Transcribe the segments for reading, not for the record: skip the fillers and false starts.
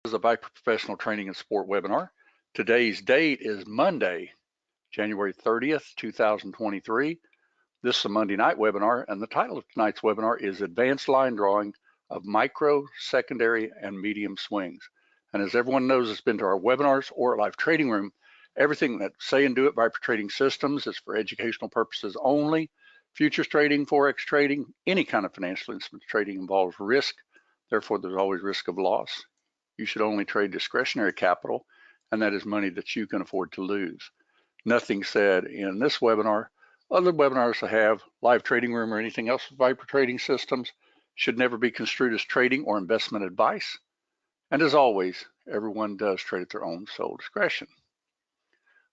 This is a Viper Professional Training and Support webinar. Today's date is Monday, January 30th, 2023. This is a Monday night webinar, and the title of tonight's webinar is Advanced Line Drawing of Micro, Secondary, and Medium Swings. And as everyone knows that's been to our webinars or at Live Trading Room, everything that Say and Do It Viper Trading Systems is for educational purposes only. Futures trading, Forex trading, any kind of financial instrument trading involves risk. Therefore, there's always risk of loss. You should only trade discretionary capital, and that is money that you can afford to lose. Nothing said in this webinar. Other webinars that have Live Trading Room or anything else with Viper Trading Systems should never be construed as trading or investment advice. And as always, everyone does trade at their own sole discretion.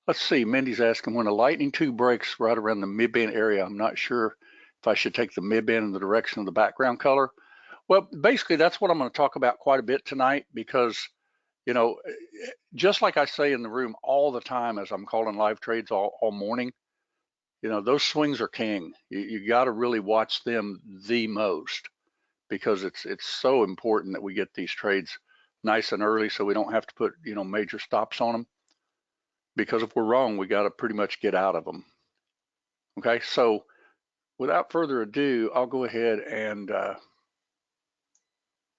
Let's see, Mindy's asking, when a lightning 2 breaks right around the mid-band area, I'm not sure if I should take the mid-band in the direction of the background color. Well, basically, that's what I'm going to talk about quite a bit tonight because, you know, just like I say in the room all the time as I'm calling live trades all morning, you know, those swings are king. You got to really watch them the most because it's so important that we get these trades nice and early so we don't have to put, you know, major stops on them. Because if we're wrong, we got to pretty much get out of them. Okay, so without further ado, I'll go ahead and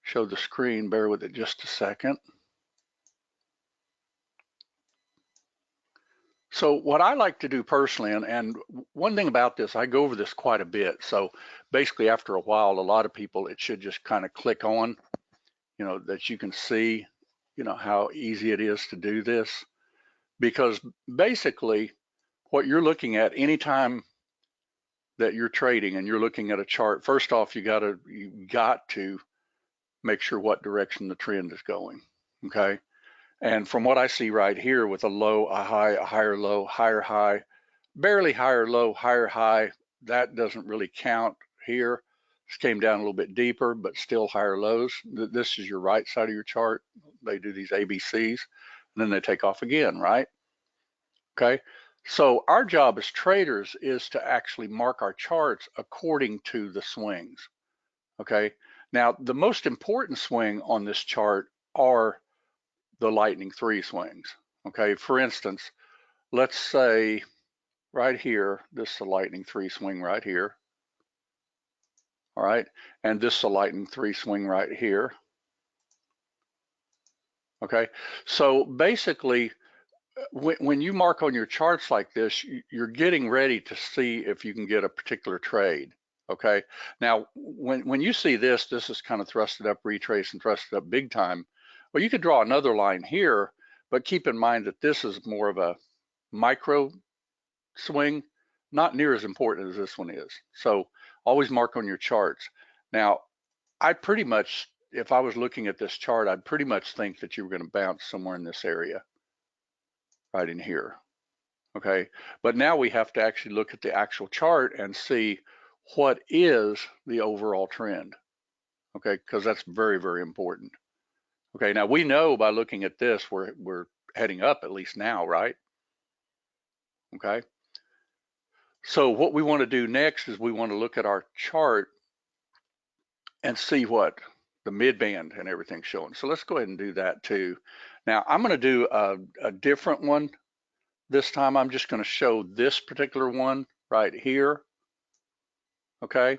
show the screen. Bear with it just a second. So what I like to do personally, and one thing about this, I go over this quite a bit. So basically after a while, a lot of people, it should just kind of click on, you know, that you can see, you know, how easy it is to do this. Because basically what you're looking at anytime that you're trading and you're looking at a chart, first off, you got to make sure what direction the trend is going, okay? And from what I see right here with a low, a high, a higher low, higher high, barely higher low, higher high, that doesn't really count here. This came down a little bit deeper, but still higher lows. This is your right side of your chart. They do these ABCs, and then they take off again, right? Okay, so our job as traders is to actually mark our charts according to the swings. Okay, now the most important swing on this chart are the lightning 3 swings. Okay, for instance, let's say right here, this is a lightning 3 swing right here. All right, and this is a lightning 3 swing right here. Okay, so basically, when you mark on your charts like this, you're getting ready to see if you can get a particular trade. Okay, now when you see this is kind of thrusted up, retrace and thrusted up big time. Well, you could draw another line here, but keep in mind that this is more of a micro swing, not near as important as this one is. So always mark on your charts. Now, I pretty much, if I was looking at this chart, I'd pretty much think that you were going to bounce somewhere in this area. Right in here, okay? But now we have to actually look at the actual chart and see what is the overall trend, okay? Because that's very, very important. Okay, now we know by looking at this, we're heading up at least now, right? Okay, so what we want to do next is we want to look at our chart and see what the mid-band and everything's showing. So let's go ahead and do that too. Now I'm going to do a different one. This time I'm just going to show this particular one right here, okay?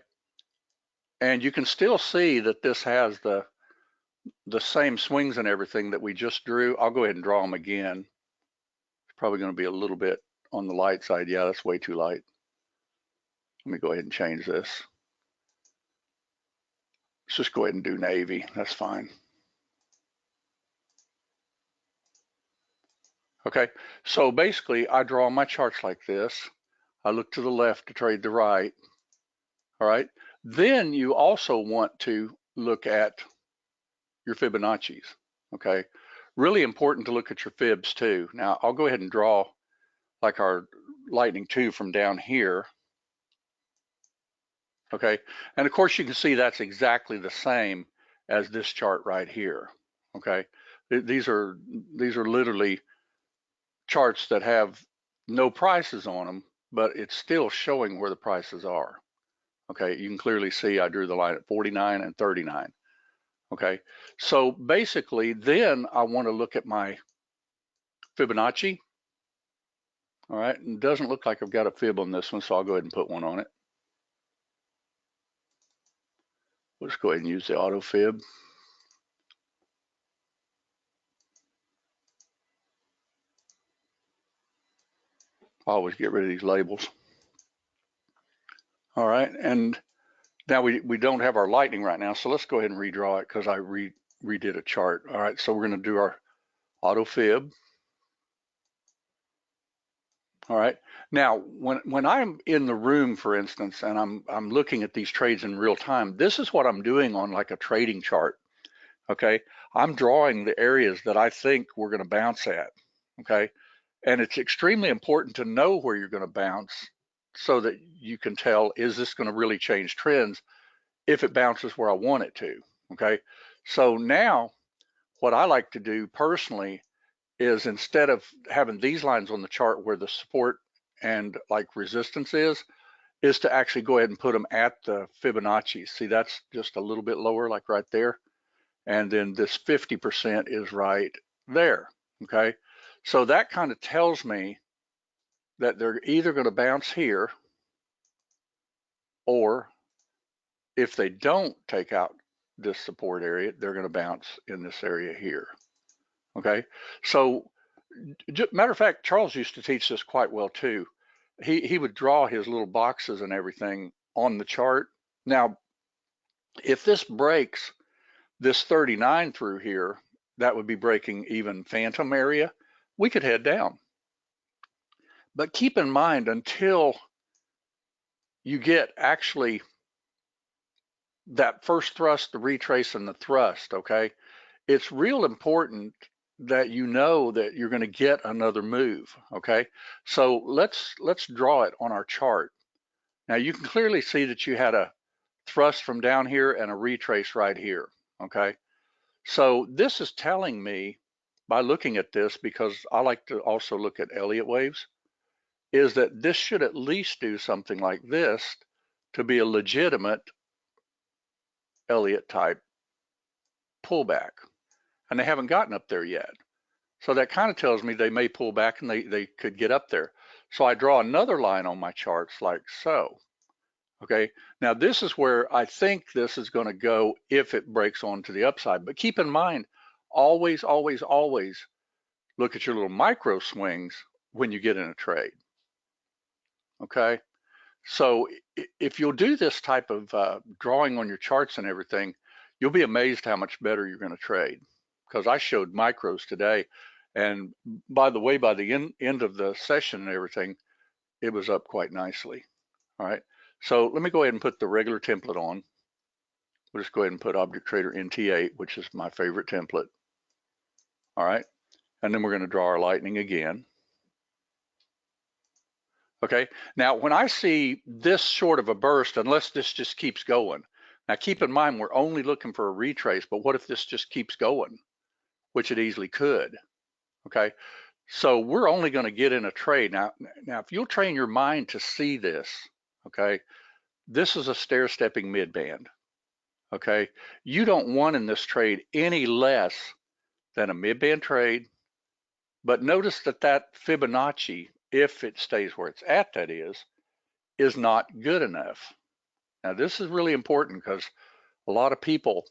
And you can still see that this has the same swings and everything that we just drew. I'll go ahead and draw them again. It's probably going to be a little bit on the light side. Yeah, that's way too light. Let me go ahead and change this. Let's just go ahead and do navy. That's fine. Okay, so basically I draw my charts like this. I look to the left to trade the right. All right, then you also want to look at your Fibonacci's. Okay, really important to look at your Fibs too. Now I'll go ahead and draw like our lightning 2 from down here. Okay, and of course you can see that's exactly the same as this chart right here. Okay, these are literally charts that have no prices on them, but it's still showing where the prices are. Okay, you can clearly see I drew the line at 49 and 39. Okay, so basically then I want to look at my Fibonacci. All right, it doesn't look like I've got a fib on this one, so I'll go ahead and put one on it. We'll just go ahead and use the auto fib. I always get rid of these labels. All right, and now we don't have our lightning right now, so let's go ahead and redraw it because I redid a chart. All right, so we're going to do our auto fib. All right, now when I'm in the room, for instance, and I'm looking at these trades in real time, this is what I'm doing on like a trading chart. Okay, I'm drawing the areas that I think we're going to bounce at. Okay, and it's extremely important to know where you're going to bounce so that you can tell, is this going to really change trends if it bounces where I want it to. Okay, so now what I like to do personally is, instead of having these lines on the chart where the support and like resistance is to actually go ahead and put them at the Fibonacci. See, that's just a little bit lower, like right there. And then this 50% is right there. Okay, so that kind of tells me that they're either going to bounce here, or if they don't take out this support area, they're going to bounce in this area here. Okay, so matter of fact, Charles used to teach this quite well too. He would draw his little boxes and everything on the chart. Now, if this breaks this 39 through here, that would be breaking even phantom area. We could head down. But keep in mind, until you get actually that first thrust, the retrace, and the thrust, okay, it's real important that you know that you're going to get another move. Okay, so let's draw it on our chart. Now you can clearly see that you had a thrust from down here and a retrace right here. Okay, so this is telling me, by looking at this, because I like to also look at Elliott waves, is that this should at least do something like this to be a legitimate Elliott type pullback, and they haven't gotten up there yet. So that kind of tells me they may pull back and they could get up there. So I draw another line on my charts like so. Okay, now this is where I think this is going to go if it breaks on to the upside. But keep in mind, always, always, always look at your little micro swings when you get in a trade. Okay, so if you'll do this type of drawing on your charts and everything, you'll be amazed how much better you're going to trade. Because I showed micros today, and by the way, by the end of the session and everything, it was up quite nicely. All right, so let me go ahead and put the regular template on. We'll just go ahead and put Object Trader NT8, which is my favorite template. All right, and then we're going to draw our lightning again. Okay, now when I see this short of a burst, unless this just keeps going, now keep in mind we're only looking for a retrace, but what if this just keeps going, which it easily could. Okay, so we're only going to get in a trade. Now if you'll train your mind to see this, okay, this is a stair-stepping mid-band. Okay, you don't want in this trade any less than a mid-band trade, but notice that that Fibonacci, if it stays where it's at, that is not good enough. Now this is really important because a lot of people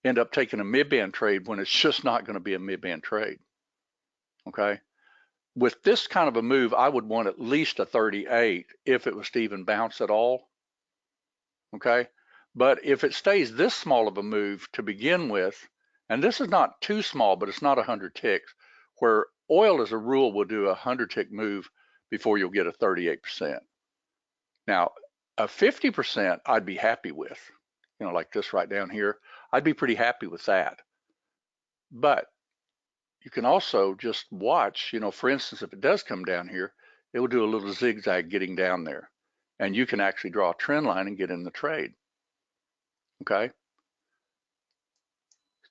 end up taking a mid-band trade when it's just not going to be a mid-band trade. Okay, with this kind of a move, I would want at least a 38 if it was to even bounce at all. Okay, but if it stays this small of a move to begin with, and this is not too small, but it's not 100 ticks, where oil as a rule will do a 100 tick move before you'll get a 38%. Now a 50% I'd be happy with, you know, like this right down here, I'd be pretty happy with that. But you can also just watch, you know, for instance, if it does come down here, it will do a little zigzag getting down there, and you can actually draw a trend line and get in the trade. Okay,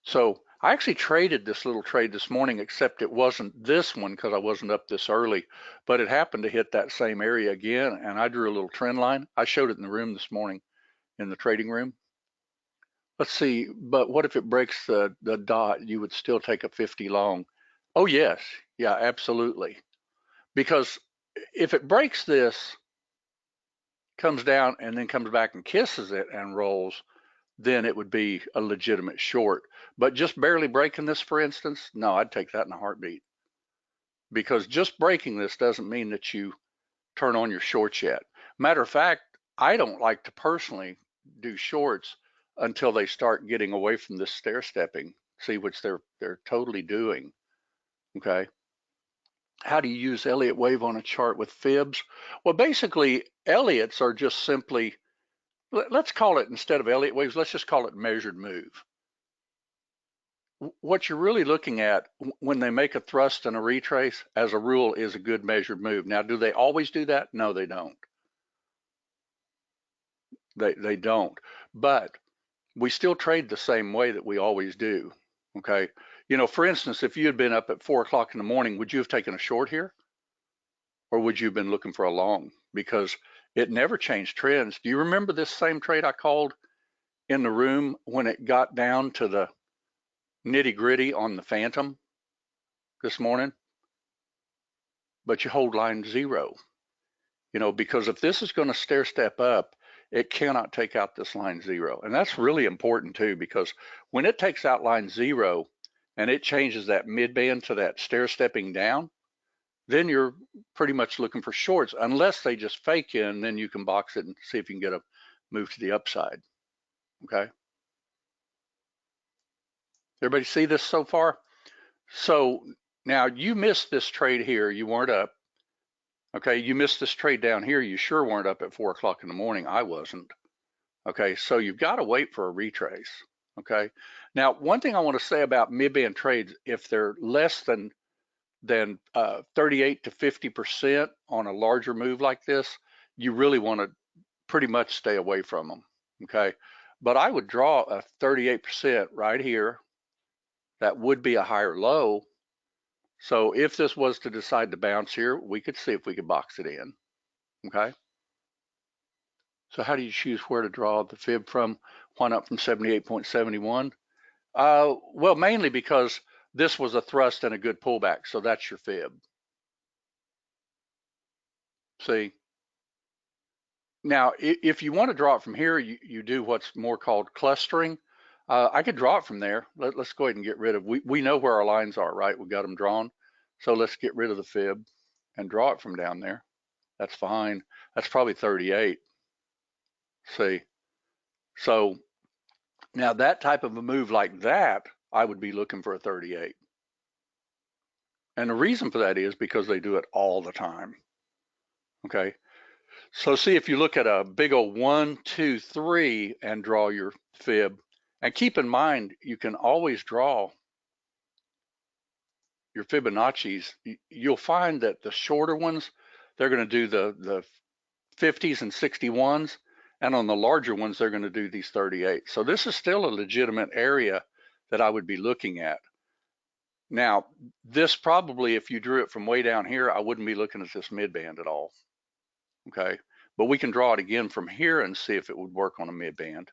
so I actually traded this little trade this morning, except it wasn't this one because I wasn't up this early, but it happened to hit that same area again, and I drew a little trend line. I showed it in the room this morning, in the trading room. Let's see, but what if it breaks the dot? You would still take a 50 long. Oh, yes. Yeah, absolutely. Because if it breaks this, comes down, and then comes back and kisses it and rolls, then it would be a legitimate short. But just barely breaking this, for instance, no, I'd take that in a heartbeat. Because just breaking this doesn't mean that you turn on your shorts yet. Matter of fact, I don't like to personally do shorts until they start getting away from this stair stepping, see, which they're totally doing. Okay. How do you use Elliott wave on a chart with fibs? Well, basically, Elliott's are just simply, let's call it, instead of Elliott waves, let's just call it measured move. What you're really looking at when they make a thrust and a retrace, as a rule, is a good measured move. Now, do they always do that? No, they don't. They don't. But we still trade the same way that we always do. Okay. You know, for instance, if you had been up at 4 o'clock in the morning, would you have taken a short here? Or would you have been looking for a long? Because it never changed trends. Do you remember this same trade I called in the room when it got down to the nitty gritty on the Phantom this morning? But you hold line 0, you know, because if this is going to stair step up, it cannot take out this line 0. And that's really important too, because when it takes out line 0 and it changes that mid band to that stair stepping down, then you're pretty much looking for shorts, unless they just fake you, and then you can box it and see if you can get a move to the upside. Okay. Everybody see this so far? So now you missed this trade here. You weren't up. Okay. You missed this trade down here. You sure weren't up at 4 o'clock in the morning. I wasn't. Okay. So you've got to wait for a retrace. Okay. Now, one thing I want to say about mid-band trades, if they're less than 38 to 50% on a larger move like this, you really want to pretty much stay away from them. Okay. But I would draw a 38% right here. That would be a higher low. So if this was to decide to bounce here, we could see if we could box it in. Okay. So how do you choose where to draw the fib from? Why not from 78.71? Well, mainly because this was a thrust and a good pullback. So that's your fib. See? Now, if you want to draw it from here, you do what's more called clustering. I could draw it from there. Let's go ahead and get rid of, we know where our lines are, right? We got them drawn. So let's get rid of the fib and draw it from down there. That's fine. That's probably 38. See? So now that type of a move like that, I would be looking for a 38. And the reason for that is because they do it all the time. Okay. So see, if you look at a big old 1, 2, 3 and draw your fib, and keep in mind, you can always draw your Fibonacci's. You'll find that the shorter ones, they're going to do the 50s and 61s, and on the larger ones, they're going to do these 38. So this is still a legitimate area that I would be looking at. Now, this probably, if you drew it from way down here, I wouldn't be looking at this mid-band at all. Okay, but we can draw it again from here and see if it would work on a mid-band,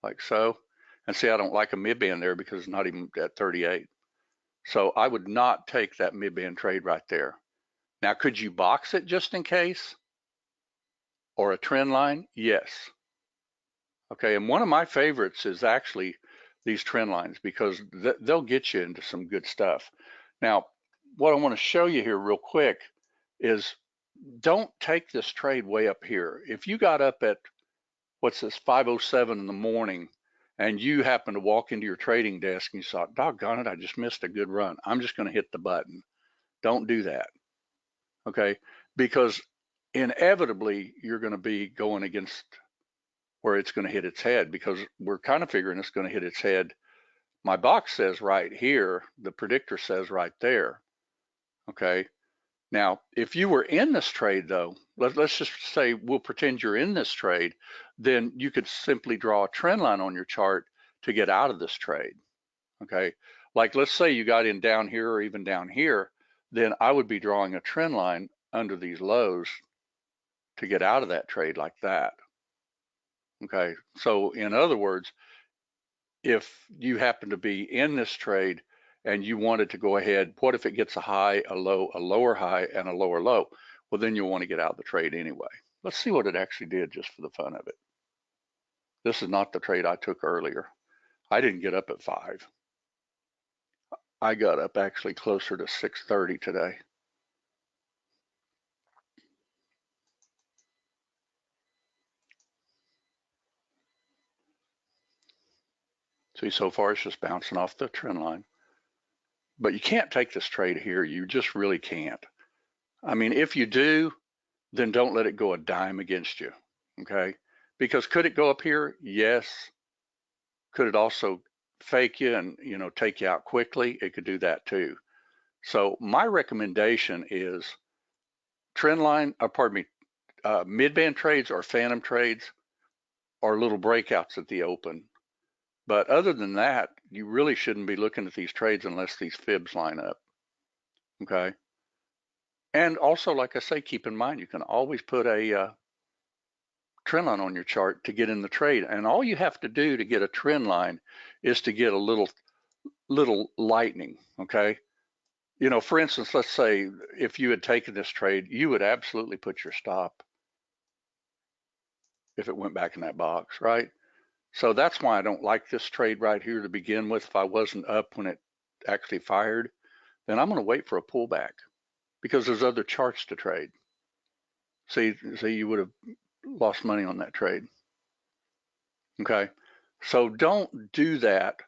like so. And see, I don't like a mid-band there because it's not even at 38. So I would not take that mid-band trade right there. Now, could you box it just in case? Or a trend line? Yes. Okay, and one of my favorites is actually these trend lines, because they'll get you into some good stuff. Now, what I want to show you here real quick is, don't take this trade way up here. If you got up at, what's this, 5:07 in the morning, and you happen to walk into your trading desk and you thought, doggone it, I just missed a good run, I'm just going to hit the button. Don't do that. Okay, because inevitably you're going to be going against where it's going to hit its head, because we're kind of figuring it's going to hit its head. My box says right here, the predictor says right there. Okay, now if you were in this trade though, let's just say, we'll pretend you're in this trade, then you could simply draw a trend line on your chart to get out of this trade. Okay, like let's say you got in down here or even down here, then I would be drawing a trend line under these lows to get out of that trade like that. Okay, so in other words, if you happen to be in this trade and you wanted to go ahead, what if it gets a high, a low, a lower high, and a lower low? Well, then you'll want to get out of the trade anyway. Let's see what it actually did just for the fun of it. This is not the trade I took earlier. I didn't get up at 5. I got up actually closer to 6:30 today. See, so far it's just bouncing off the trend line. But you can't take this trade here. You just really can't. I mean, if you do, then don't let it go a dime against you, okay? Because could it go up here? Yes. Could it also fake you and, you know, take you out quickly? It could do that too. So my recommendation is trend line, pardon me, mid-band trades or phantom trades or little breakouts at the open. But other than that, you really shouldn't be looking at these trades unless these fibs line up, okay? And also, like I say, keep in mind, you can always put a trend line on your chart to get in the trade. And all you have to do to get a trend line is to get a little lightning, okay? You know, for instance, let's say if you had taken this trade, you would absolutely put your stop if it went back in that box, right? So that's why I don't like this trade right here to begin with. If I wasn't up when it actually fired, then I'm going to wait for a pullback because there's other charts to trade. See, you would have lost money on that trade. Okay, so don't do that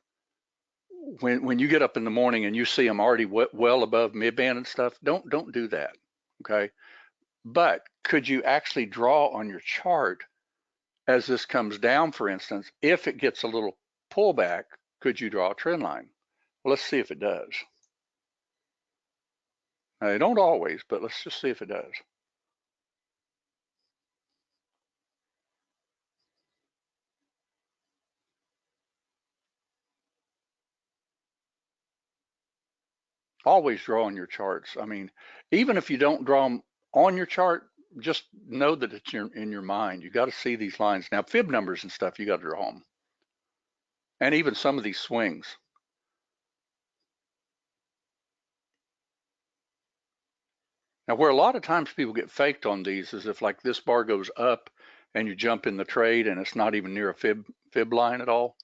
when you get up in the morning and you see them already well above mid-band and stuff. Don't do that. Okay, but could you actually draw on your chart as this comes down, for instance, if it gets a little pullback, could you draw a trend line? Well, let's see if it does. Now, they don't always, but let's just see if it does. Always draw on your charts. I mean, even if you don't draw them on your chart, just know that it's in your mind. You got to see these lines. Now, fib numbers and stuff, you got to draw them. And even some of these swings. Now, where a lot of times people get faked on these is if like this bar goes up and you jump in the trade and it's not even near a fib line at all,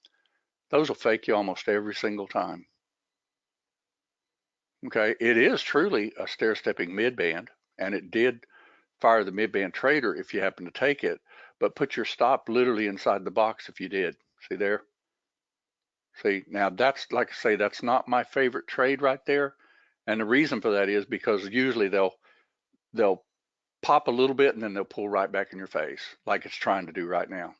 those will fake you almost every single time. Okay, it is truly a stair-stepping mid-band, and it did fire the mid-band trader if you happen to take it, but put your stop literally inside the box if you did. See there? See, now that's, like I say, that's not my favorite trade right there. And the reason for that is because usually they'll pop a little bit and then they'll pull right back in your face like it's trying to do right now.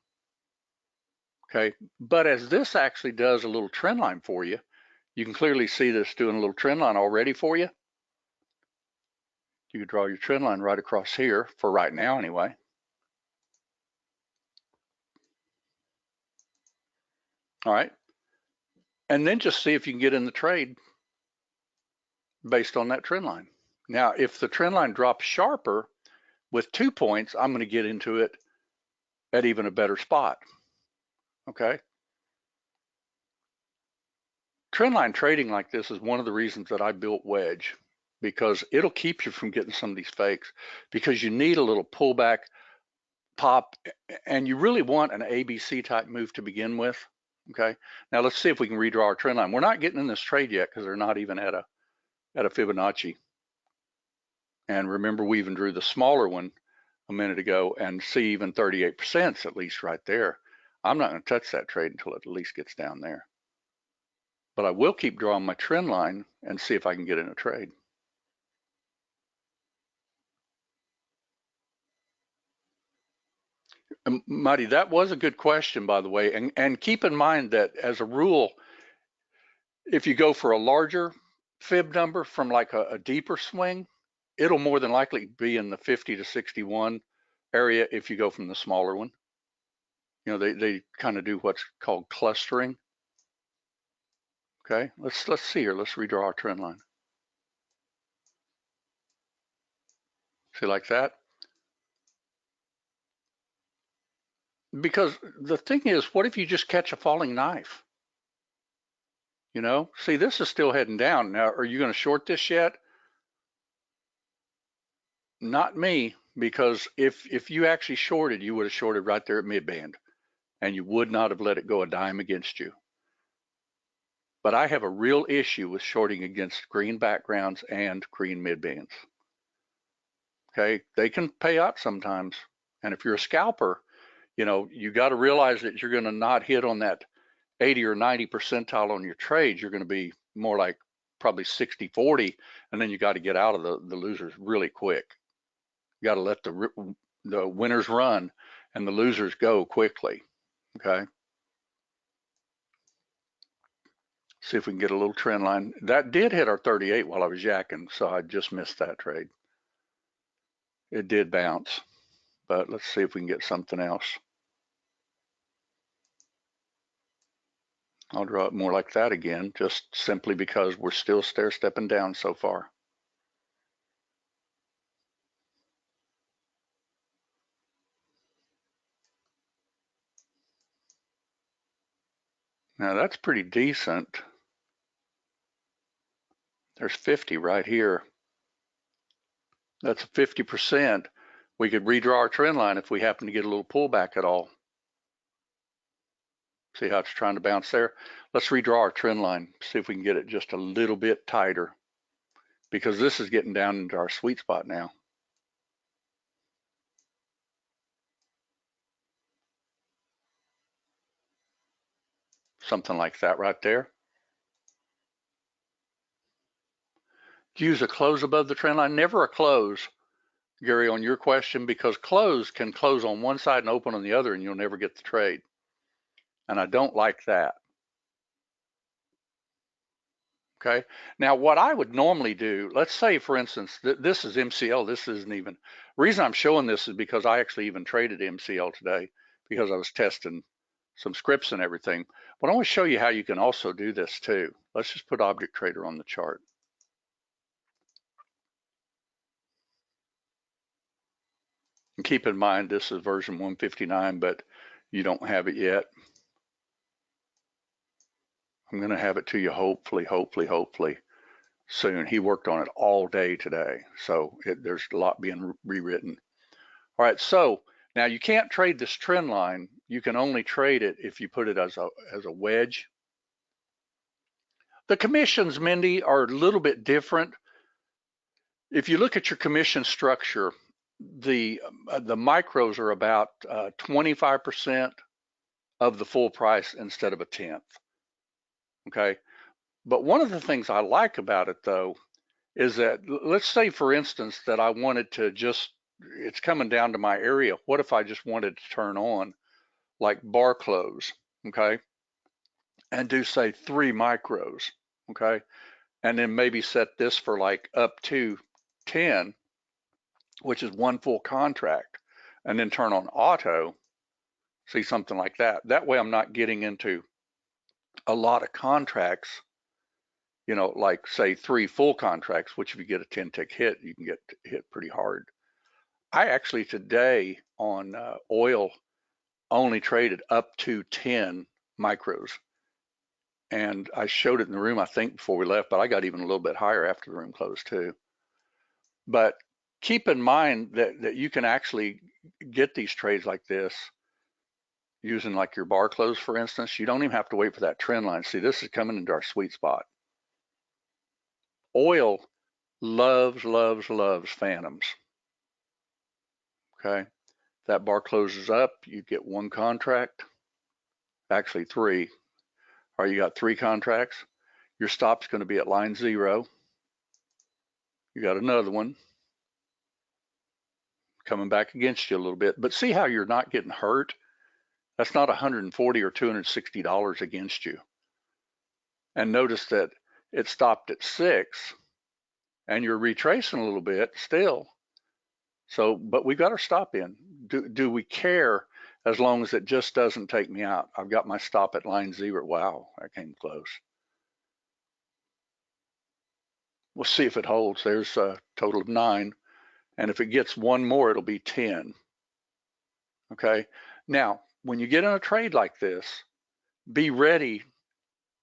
Okay, but as this actually does a little trend line for you, you can clearly see this doing a little trend line already for you. You could draw your trend line right across here for right now anyway. All right. And then just see if you can get in the trade based on that trend line. Now, if the trend line drops sharper with 2 points, I'm going to get into it at even a better spot. Okay. Trendline trading like this is one of the reasons that I built Wedge, because it'll keep you from getting some of these fakes, because you need a little pullback pop, and you really want an ABC type move to begin with. Okay, now let's see if we can redraw our trend line. We're not getting in this trade yet because they're not even at a Fibonacci. And remember, we even drew the smaller one a minute ago, and see even 38% at least right there. I'm not going to touch that trade until it at least gets down there. But I will keep drawing my trend line and see if I can get in a trade. Marty, that was a good question, by the way. And keep in mind that as a rule, if you go for a larger fib number from like a deeper swing, it'll more than likely be in the 50 to 61 area if you go from the smaller one. You know, they kind of do what's called clustering. Okay, let's see here. Let's redraw our trend line. See, like that? because the thing is, what if you just catch a falling knife? You know, see, this is still heading down. Now, are you going to short this yet? Not me, because if you actually shorted, you would have shorted right there at mid-band, and you would not have let it go a dime against you. But I have a real issue with shorting against green backgrounds and green mid-bands. Okay, they can pay out sometimes. And if you're a scalper, you know, you got to realize that you're going to not hit on that 80 or 90 percentile on your trades. You're going to be more like probably 60, 40, and then you got to get out of the losers really quick. You got to let the winners run and the losers go quickly. Okay. See if we can get a little trend line. That did hit our 38 while I was yakking, so I just missed that trade. It did bounce, but let's see if we can get something else. I'll draw it more like that again, just simply because we're still stair-stepping down so far. Now that's pretty decent. There's 50 right here. That's 50%. We could redraw our trend line if we happen to get a little pullback at all. See how it's trying to bounce there? Let's redraw our trend line, see if we can get it just a little bit tighter, because this is getting down into our sweet spot now. Something like that right there. Use a close above the trend line, never a close, Gary, on your question, because close can close on one side and open on the other, and you'll never get the trade. And I don't like that. Okay. Now, what I would normally do, let's say, for instance, this is MCL. This isn't even. The reason I'm showing this is because I actually even traded MCL today because I was testing some scripts and everything. But I want to show you how you can also do this too. Let's just put Object Trader on the chart. And keep in mind, this is version 159, but you don't have it yet. I'm going to have it to you hopefully soon. He worked on it all day today, so there's a lot being rewritten. All right, so now you can't trade this trend line. You can only trade it if you put it as a wedge. The commissions, Mindy, are a little bit different. If you look at your commission structure, the micros are about 25% of the full price instead of a tenth. Okay, but one of the things I like about it though is that, let's say for instance that I wanted to just, it's coming down to my area. What if I just wanted to turn on like bar close, okay, and do say 3 micros, okay, and then maybe set this for like up to 10, which is 1 full contract, and then turn on auto, see, something like that. That way I'm not getting into a lot of contracts, you know, like say 3 full contracts, which if you get a 10 tick hit, you can get hit pretty hard. I actually today on oil only traded up to 10 micros. And I showed it in the room, I think, before we left, but I got even a little bit higher after the room closed too. But keep in mind that you can actually get these trades like this using like your bar close, for instance. You don't even have to wait for that trend line. See, this is coming into our sweet spot. Oil loves phantoms. Okay, that bar closes up, you get 1 contract, actually 3. Or you got 3 contracts. Your stop's going to be at line 0. You got another one coming back against you a little bit, but see how you're not getting hurt? That's not $140 or $260 against you. And notice that it stopped at 6, and you're retracing a little bit still. So, but we got our stop in. Do we care as long as it just doesn't take me out? I've got my stop at line 0. Wow, that came close. We'll see if it holds. There's a total of 9. And if it gets 1 more, it'll be 10. Okay. Now, when you get in a trade like this, be ready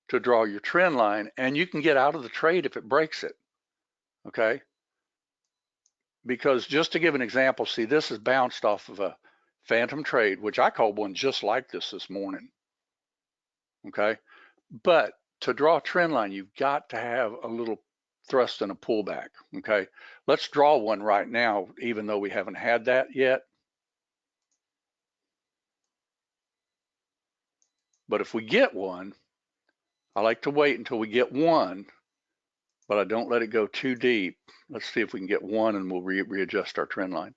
to draw your trend line, and you can get out of the trade if it breaks it, okay? Because just to give an example, see, this is bounced off of a phantom trade, which I called one just like this morning, okay? But to draw a trend line, you've got to have a little thrust and a pullback, okay? Let's draw one right now, even though we haven't had that yet. But if we get one, I like to wait until we get one, but I don't let it go too deep. Let's see if we can get one, and we'll readjust our trend line.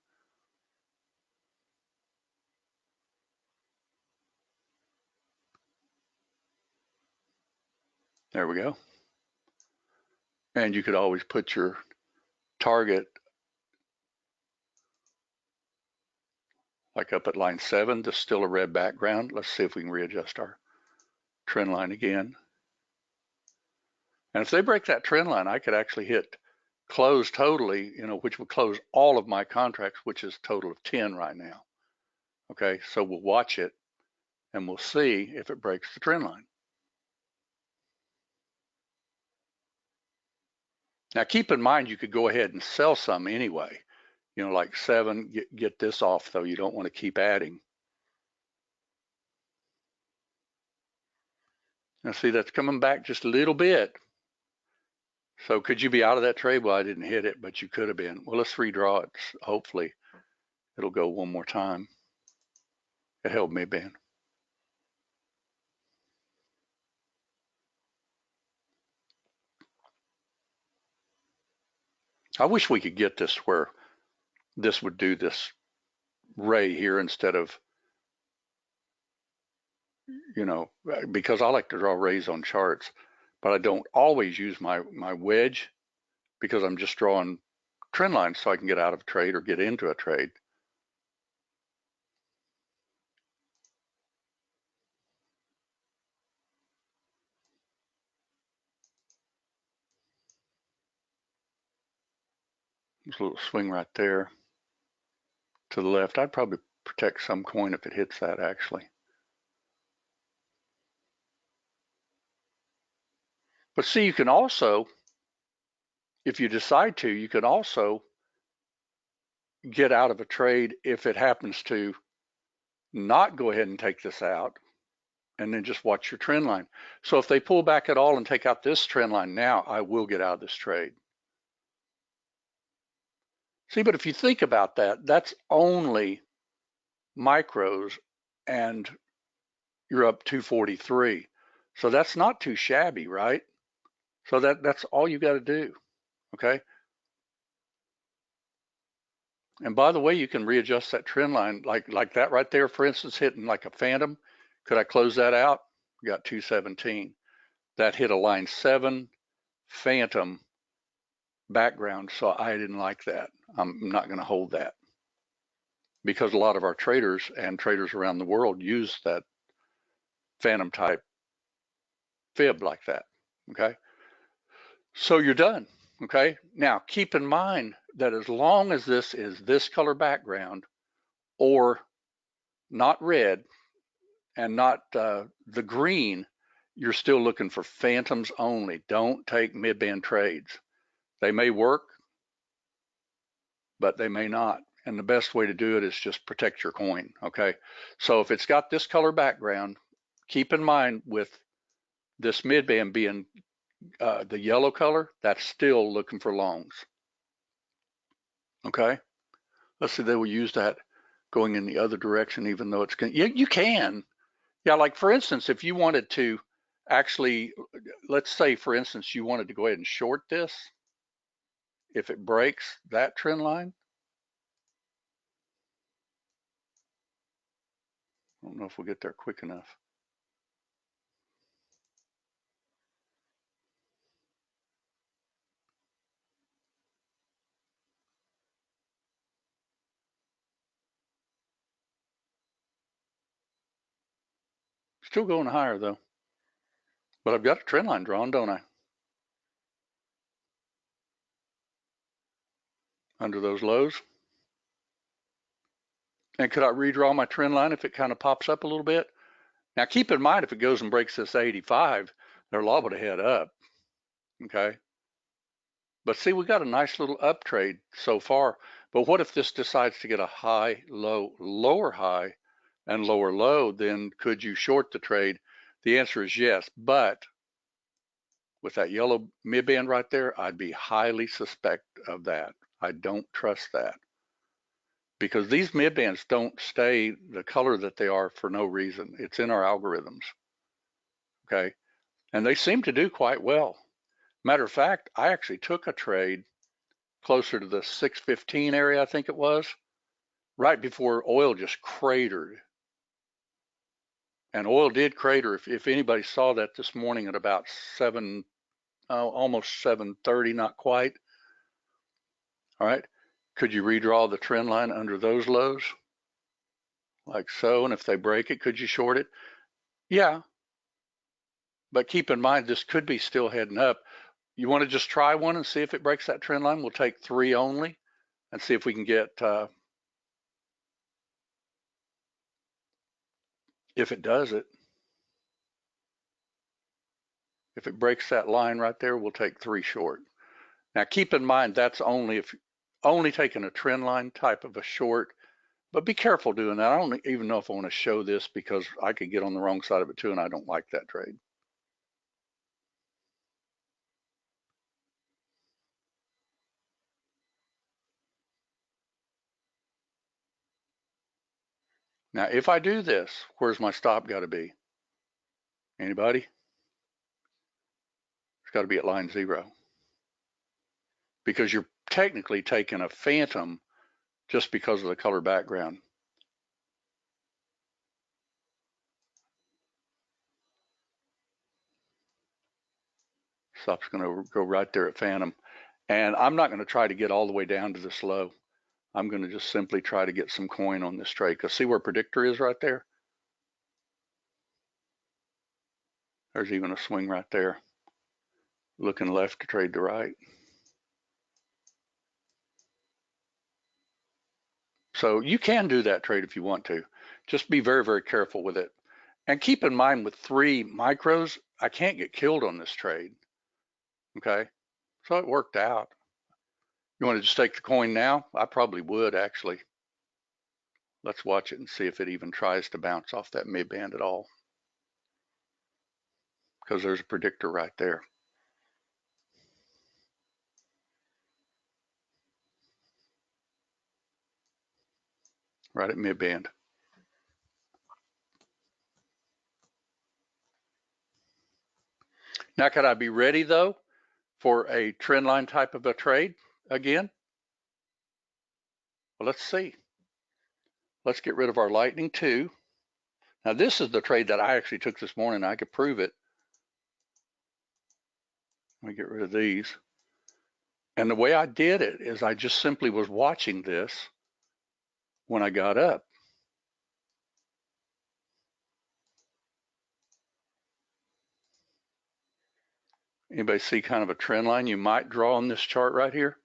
There we go. And you could always put your target like up at line 7. There's still a red background. Let's see if we can readjust our trend line again. And if they break that trend line, I could actually hit close totally, which would close all of my contracts, which is a total of 10 right now. Okay, so we'll watch it and we'll see if it breaks the trend line. Now keep in mind, you could go ahead and sell some anyway, like 7, get this off though. You don't want to keep adding. Now see, that's coming back just a little bit. So could you be out of that trade? Well, I didn't hit it, but you could have been. Well, let's redraw it. Hopefully it'll go one more time. It held mid-band. I wish we could get this where this would do this ray here instead of, because I like to draw rays on charts, but I don't always use my wedge because I'm just drawing trend lines so I can get out of a trade or get into a trade. There's a little swing right there to the left. I'd probably protect some coin if it hits that actually. But see, you can also, if you decide to, you can also get out of a trade if it happens to not go ahead and take this out and then just watch your trend line. So if they pull back at all and take out this trend line now, I will get out of this trade. See, but if you think about that, that's only micros and you're up 243. So that's not too shabby, right? So that's all you got to do, okay? And by the way, you can readjust that trend line like that right there, for instance, hitting like a phantom. Could I close that out? We got 217. That hit a line 7 phantom background, so I didn't like that. I'm not going to hold that because a lot of our traders and traders around the world use that phantom type fib like that, okay? So you're done, okay? Now keep in mind that as long as this is this color background or not red and not the green, you're still looking for phantoms only. Don't take mid-band trades. They may work, but they may not. And the best way to do it is just protect your coin, okay? So if it's got this color background, keep in mind with this mid-band being the yellow color, that's still looking for longs, okay? Let's see, they will use that going in the other direction, even though it's going to, you can. Yeah, like for instance, if you wanted to actually, let's say for instance, you wanted to go ahead and short this, if it breaks that trend line, I don't know if we'll get there quick enough. Still going higher though, but I've got a trend line drawn, don't I? Under those lows. And could I redraw my trend line if it kind of pops up a little bit? Now keep in mind, if it goes and breaks this 85, they're liable to head up, okay? But see, we got a nice little up trade so far. But what if this decides to get a high, low, lower high, and lower low? Then could you short the trade? The answer is yes, but with that yellow midband right there, I'd be highly suspect of that. I don't trust that, because these midbands don't stay the color that they are for no reason. It's in our algorithms, okay? And they seem to do quite well. Matter of fact, I actually took a trade closer to the 615 area, I think it was, right before oil just cratered. And oil did crater. If anybody saw that this morning at about almost 7:30, not quite. All right. Could you redraw the trend line under those lows? Like so. And if they break it, could you short it? Yeah. But keep in mind, this could be still heading up. You want to just try one and see if it breaks that trend line? We'll take 3 only and see if we can get, if it does it. If it breaks that line right there, we'll take 3 short. Now keep in mind, that's only taking a trend line type of a short, but be careful doing that. I don't even know if I want to show this, because I could get on the wrong side of it too, and I don't like that trade. Now, if I do this, where's my stop got to be? Anybody? It's got to be at line 0, because you're technically taking a phantom just because of the color background. Stop's going to go right there at phantom. And I'm not going to try to get all the way down to this low. I'm going to just simply try to get some coin on this trade, because see where predictor is right there? There's even a swing right there. Looking left to trade to right. So you can do that trade if you want to. Just be very, very careful with it. And keep in mind, with 3 micros, I can't get killed on this trade. Okay, so it worked out. You want to just take the coin now? I probably would, actually. Let's watch it and see if it even tries to bounce off that midband at all, because there's a predictor right there. Right at midband. Now, could I be ready, though, for a trend line type of a trade again? Well, let's see. Let's get rid of our lightning 2. Now, this is the trade that I actually took this morning. I could prove it. Let me get rid of these. And the way I did it is I just simply was watching this when I got up. Anybody see kind of a trend line you might draw on this chart right here?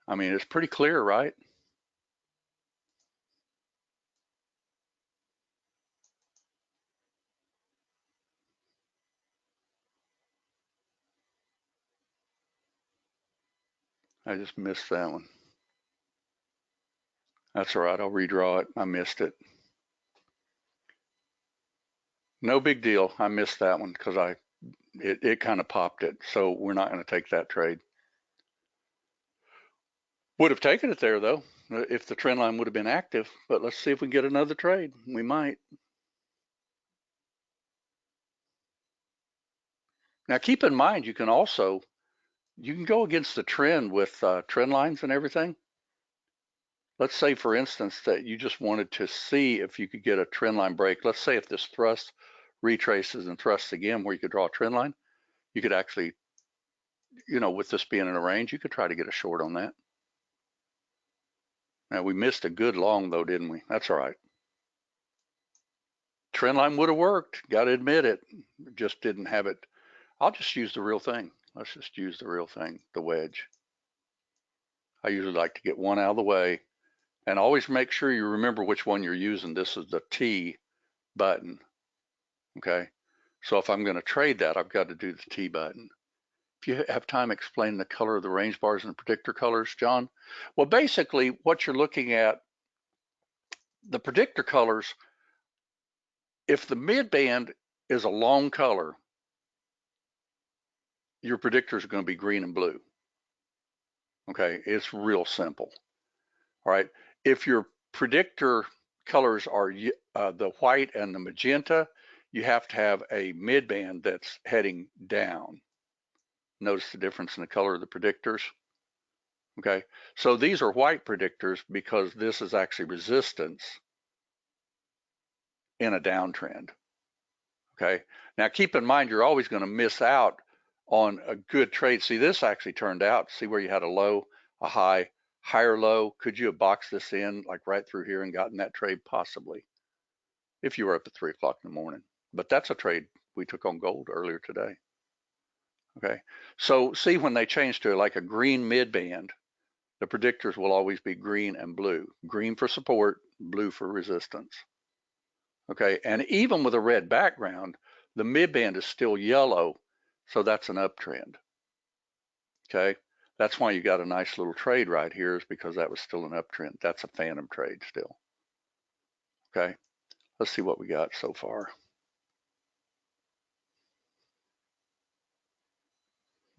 I mean, it's pretty clear, right? I just missed that one. That's all right. I'll redraw it. I missed it. No big deal. I missed that one because it kind of popped it. So we're not going to take that trade. Would have taken it there, though, if the trend line would have been active. But let's see if we can get another trade. We might. Now, keep in mind, you can go against the trend with trend lines and everything. Let's say, for instance, that you just wanted to see if you could get a trend line break. Let's say if this thrust retraces and thrusts again, where you could draw a trend line, you could actually, with this being in a range, you could try to get a short on that. Now, we missed a good long, though, didn't we? That's all right. Trend line would have worked. Got to admit it. Just didn't have it. I'll just use the real thing. Let's just use the real thing, the wedge. I usually like to get one out of the way And always make sure you remember which one you're using. This is the T button, okay? So if I'm going to trade that, I've got to do the T button. If you have time, explain the color of the range bars and the predictor colors, John. Well, basically what you're looking at, the predictor colors, if the mid band is a long color, your predictors are going to be green and blue. Okay, it's real simple. All right, if your predictor colors are the white and the magenta, you have to have a mid band that's heading down. Notice the difference in the color of the predictors. Okay, so these are white predictors because this is actually resistance in a downtrend. Okay, now keep in mind you're always going to miss out on a good trade. See, this actually turned out, see where you had a low, a high, higher low. Could you have boxed this in like right through here and gotten that trade? Possibly, if you were up at 3 o'clock in the morning. But that's a trade we took on gold earlier today. Okay, so see when they change to like a green mid band, the predictors will always be green and blue. Green for support, blue for resistance. Okay, and even with a red background, the midband is still yellow, so that's an uptrend. Okay, that's why you got a nice little trade right here, is because that was still an uptrend. That's a phantom trade still. Okay, let's see what we got so far.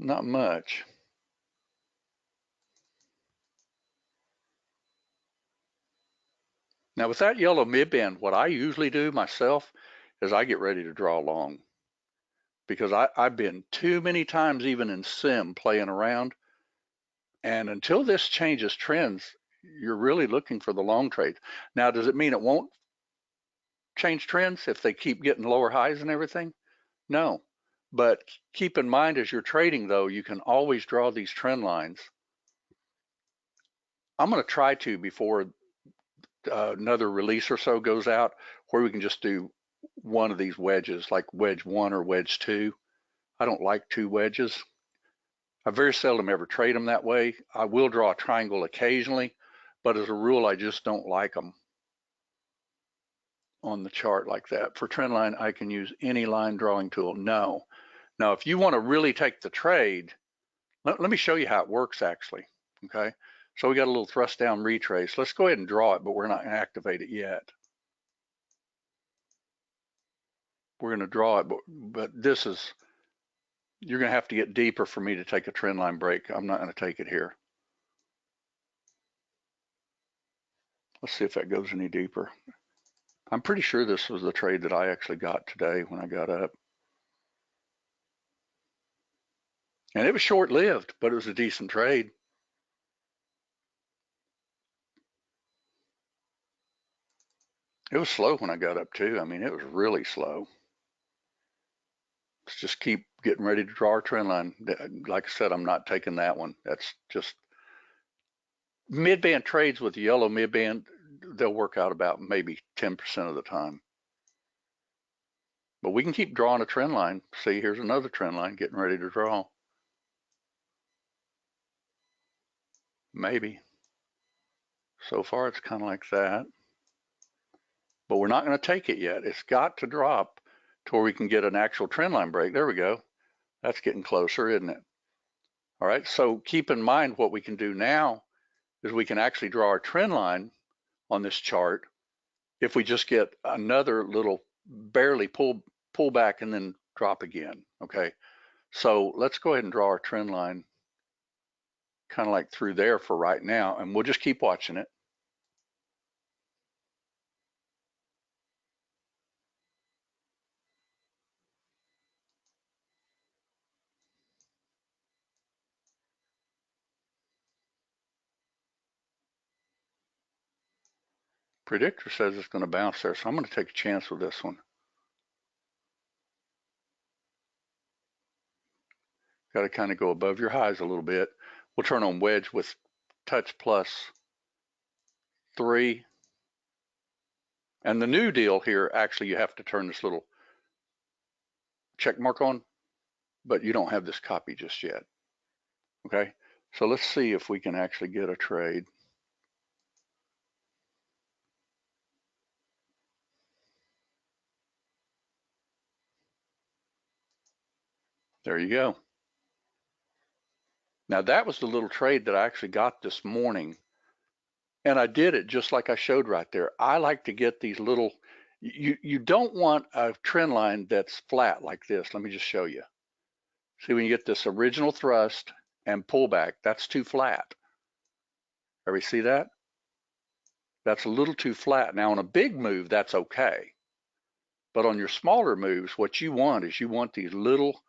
Not much. Now with that yellow midband, what I usually do myself is I get ready to draw long, because I've been too many times even in sim playing around, and until this changes trends, you're really looking for the long trades. Now, does it mean it won't change trends if they keep getting lower highs and everything? No, but keep in mind as you're trading though, you can always draw these trend lines. I'm going to try to, before another release or so goes out, where we can just do one of these wedges, like wedge 1 or wedge 2. I don't like 2 wedges. I very seldom ever trade them that way. I will draw a triangle occasionally, but as a rule, I just don't like them on the chart like that. For trend line, I can use any line drawing tool. No. Now, if you want to really take the trade, let me show you how it works actually. Okay. So we got a little thrust down retrace. Let's go ahead and draw it, but we're not going to activate it yet. We're going to draw it, but this is, you're going to have to get deeper for me to take a trend line break. I'm not going to take it here. Let's see if that goes any deeper. I'm pretty sure this was the trade that I actually got today when I got up. And it was short-lived, but it was a decent trade. It was slow when I got up too. I mean, it was really slow. Let's just keep getting ready to draw our trend line. Like I said, I'm not taking that one. That's just mid-band trades with the yellow mid-band. They'll work out about maybe 10% of the time. But we can keep drawing a trend line. See, here's another trend line getting ready to draw. Maybe. So far, it's kind of like that. But we're not going to take it yet. It's got to drop to where we can get an actual trend line break. There we go. That's getting closer, isn't it? All right, so keep in mind what we can do now is we can actually draw our trend line on this chart if we just get another little barely pull back and then drop again. Okay, so let's go ahead and draw our trend line kind of like through there for right now, and we'll just keep watching it. Predictor says it's going to bounce there, so I'm going to take a chance with this one. Got to kind of go above your highs a little bit. We'll turn on wedge with touch plus 3. And the new deal here, actually, you have to turn this little check mark on, but you don't have this copy just yet. Okay, so let's see if we can actually get a trade. There you go. Now that was the little trade that I actually got this morning. And I did it just like I showed right there. I like to get these little, you don't want a trend line that's flat like this. Let me just show you. See, when you get this original thrust and pullback, that's too flat. Everybody see that? That's a little too flat. Now on a big move, that's okay. But on your smaller moves, what you want is you want these little,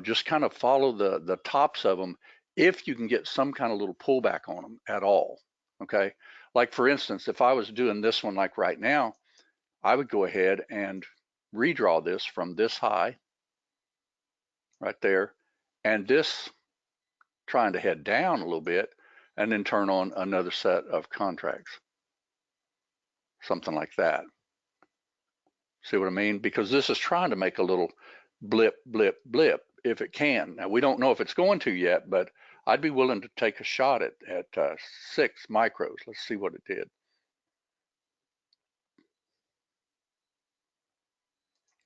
just kind of follow the tops of them if you can get some kind of little pullback on them at all, okay? Like for instance, if I was doing this one like right now, I would go ahead and redraw this from this high right there, and this trying to head down a little bit, and then turn on another set of contracts, something like that. See what I mean? Because this is trying to make a little blip, blip, blip if it can. Now we don't know if it's going to yet, but I'd be willing to take a shot at 6 micros. Let's see what it did.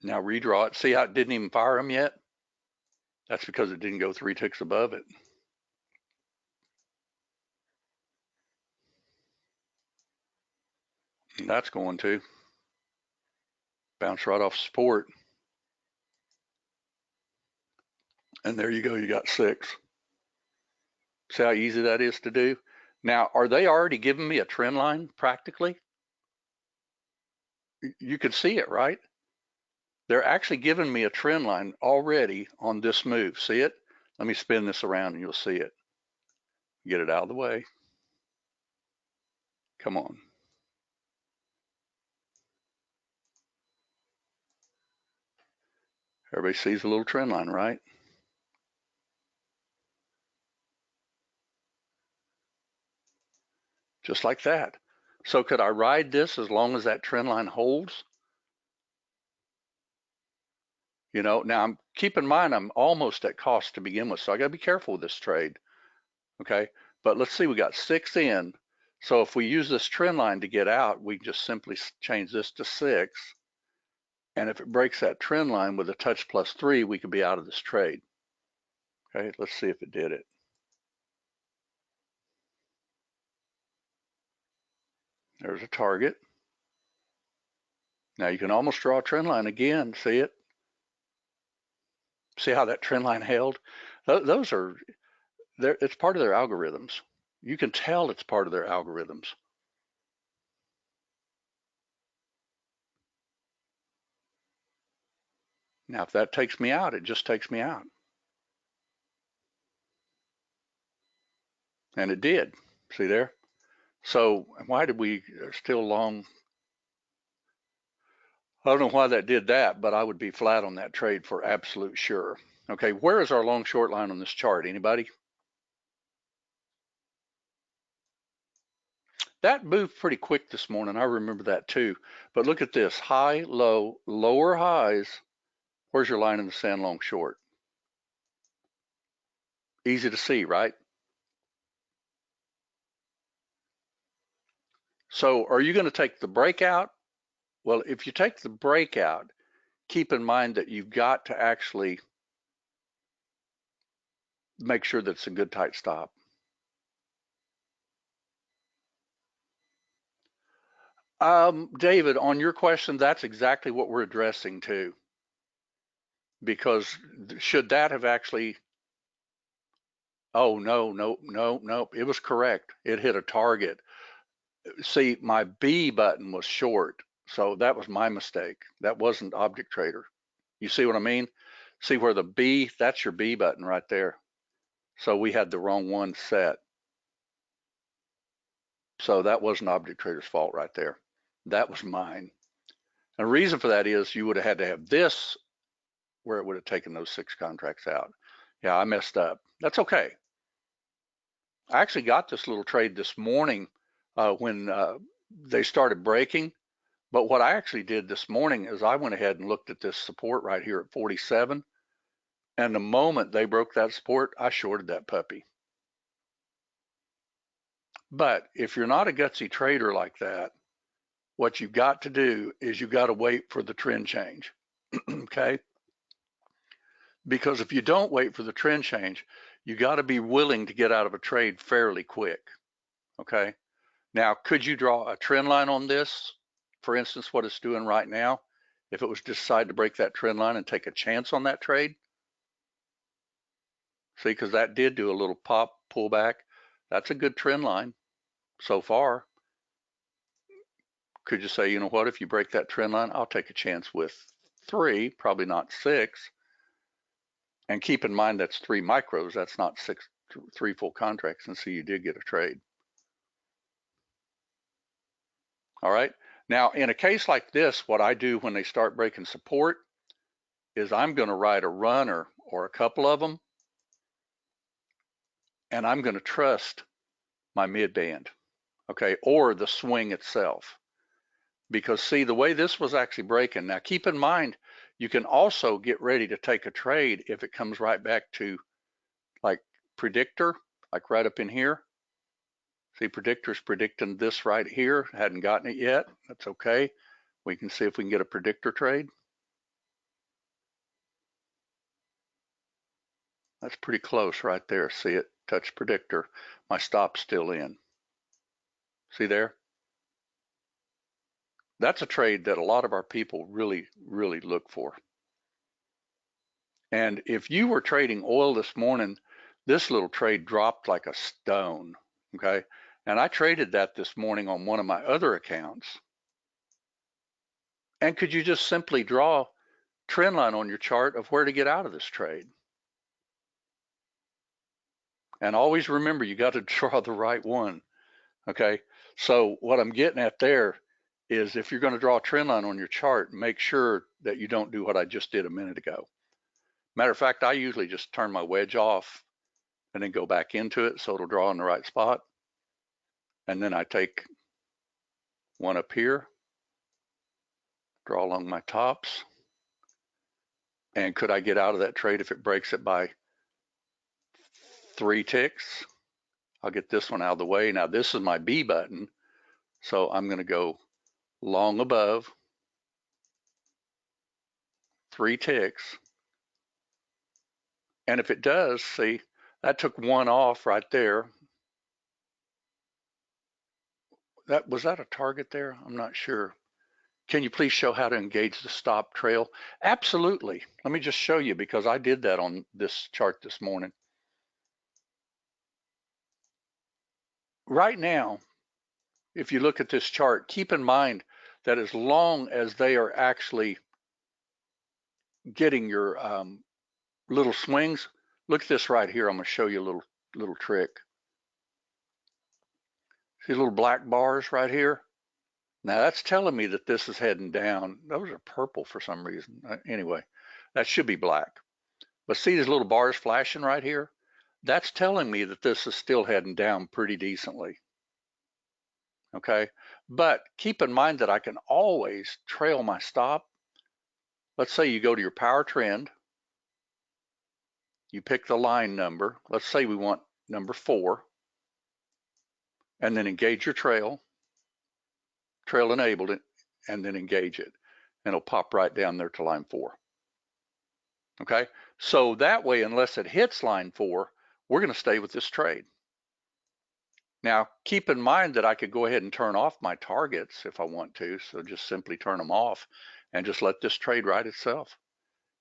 Now redraw it. See how it didn't even fire them yet? That's because it didn't go 3 ticks above it. And that's going to bounce right off support. And there you go, you got 6. See how easy that is to do? Now, are they already giving me a trend line practically? You could see it, right? They're actually giving me a trend line already on this move. See it? Let me spin this around and you'll see it. Get it out of the way. Come on. Everybody sees a little trend line, right? Just like that. So could I ride this as long as that trend line holds? Now keep in mind, I'm almost at cost to begin with, so I got to be careful with this trade. Okay, but let's see, we got 6 in. So if we use this trend line to get out, we can just simply change this to 6. And if it breaks that trend line with a touch plus 3, we could be out of this trade. Okay, let's see if it did it. There's a target. Now you can almost draw a trend line again. See it? See how that trend line held? Those are, it's part of their algorithms. You can tell it's part of their algorithms. Now, if that takes me out, it just takes me out. And it did. See there? So why did we still long? I don't know why that did that, but I would be flat on that trade for absolute sure. Okay, where is our long short line on this chart? Anybody? That moved pretty quick this morning. I remember that too. But look at this, high, low, lower highs. Where's your line in the sand long short? Easy to see, right? So are you going to take the breakout? Well, if you take the breakout, keep in mind that you've got to actually make sure that it's a good tight stop. David, on your question, that's exactly what we're addressing too. Because should that have actually, oh, no, it was correct. It hit a target. See, my B button was short, so that was my mistake. That wasn't Object Trader. You see what I mean? See where the B, that's your B button right there. So we had the wrong one set. So that wasn't Object Trader's fault right there. That was mine. And the reason for that is you would have had to have this where it would have taken those 6 contracts out. Yeah, I messed up. That's okay. I actually got this little trade this morning when they started breaking. But what I actually did this morning is I went ahead and looked at this support right here at 47. And the moment they broke that support, I shorted that puppy. But if you're not a gutsy trader like that, what you've got to do is you've got to wait for the trend change. Okay. Because if you don't wait for the trend change, you got to be willing to get out of a trade fairly quick. Okay. Now, could you draw a trend line on this? For instance, what it's doing right now, if it was to decide to break that trend line and take a chance on that trade? See, because that did do a little pop pullback. That's a good trend line so far. Could you say, you know what, if you break that trend line, I'll take a chance with 3, probably not 6. And keep in mind that's 3 micros, that's not 3 full contracts, and so you did get a trade. All right. Now, in a case like this, what I do when they start breaking support is I'm going to write a run or a couple of them, and I'm going to trust my mid band, okay, or the swing itself. Because see, the way this was actually breaking, now keep in mind, you can also get ready to take a trade if it comes right back to like predictor, like right up in here. See, predictor's predicting this right here, hadn't gotten it yet. That's okay. We can see if we can get a predictor trade. That's pretty close right there. See it, touch predictor. My stop's still in. See there? That's a trade that a lot of our people really, really look for. And if you were trading oil this morning, this little trade dropped like a stone, okay? And I traded that this morning on one of my other accounts. And could you just simply draw trend line on your chart of where to get out of this trade? And always remember, you got to draw the right one, okay? So what I'm getting at there is if you're going to draw a trend line on your chart, make sure that you don't do what I just did a minute ago. Matter of fact, I usually just turn my wedge off and then go back into it so it'll draw in the right spot. And then I take one up here, draw along my tops. And could I get out of that trade if it breaks it by 3 ticks? I'll get this one out of the way. Now this is my B button, so I'm going to go long above, 3 ticks. And if it does, see, that took one off right there. Was that a target there? I'm not sure. Can you please show how to engage the stop trail? Absolutely. Let me just show you because I did that on this chart this morning. Right now, if you look at this chart, keep in mind that as long as they are actually getting your little swings, look at this right here. I'm going to show you a little trick. See little black bars right here? Now that's telling me that this is heading down. Those are purple for some reason. Anyway, that should be black. But see these little bars flashing right here? That's telling me that this is still heading down pretty decently. Okay, but keep in mind that I can always trail my stop. Let's say you go to your power trend, you pick the line number. Let's say we want number 4, and then engage your trail enabled it, and then engage it. And it'll pop right down there to line 4. Okay, so that way, unless it hits line 4, we're going to stay with this trade. Now, keep in mind that I could go ahead and turn off my targets if I want to, so just simply turn them off and just let this trade ride itself.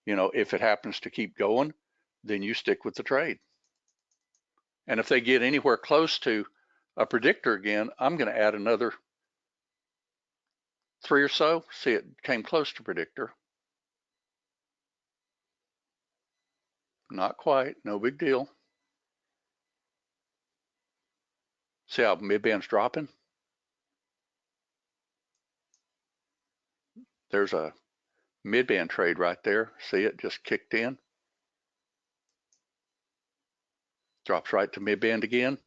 You know, if it happens to keep going, then you stick with the trade. And if they get anywhere close to a predictor again, I'm going to add another 3 or so. See, it came close to predictor. Not quite, no big deal. See how mid-band's dropping? There's a mid-band trade right there. See, it just kicked in. Drops right to mid-band again.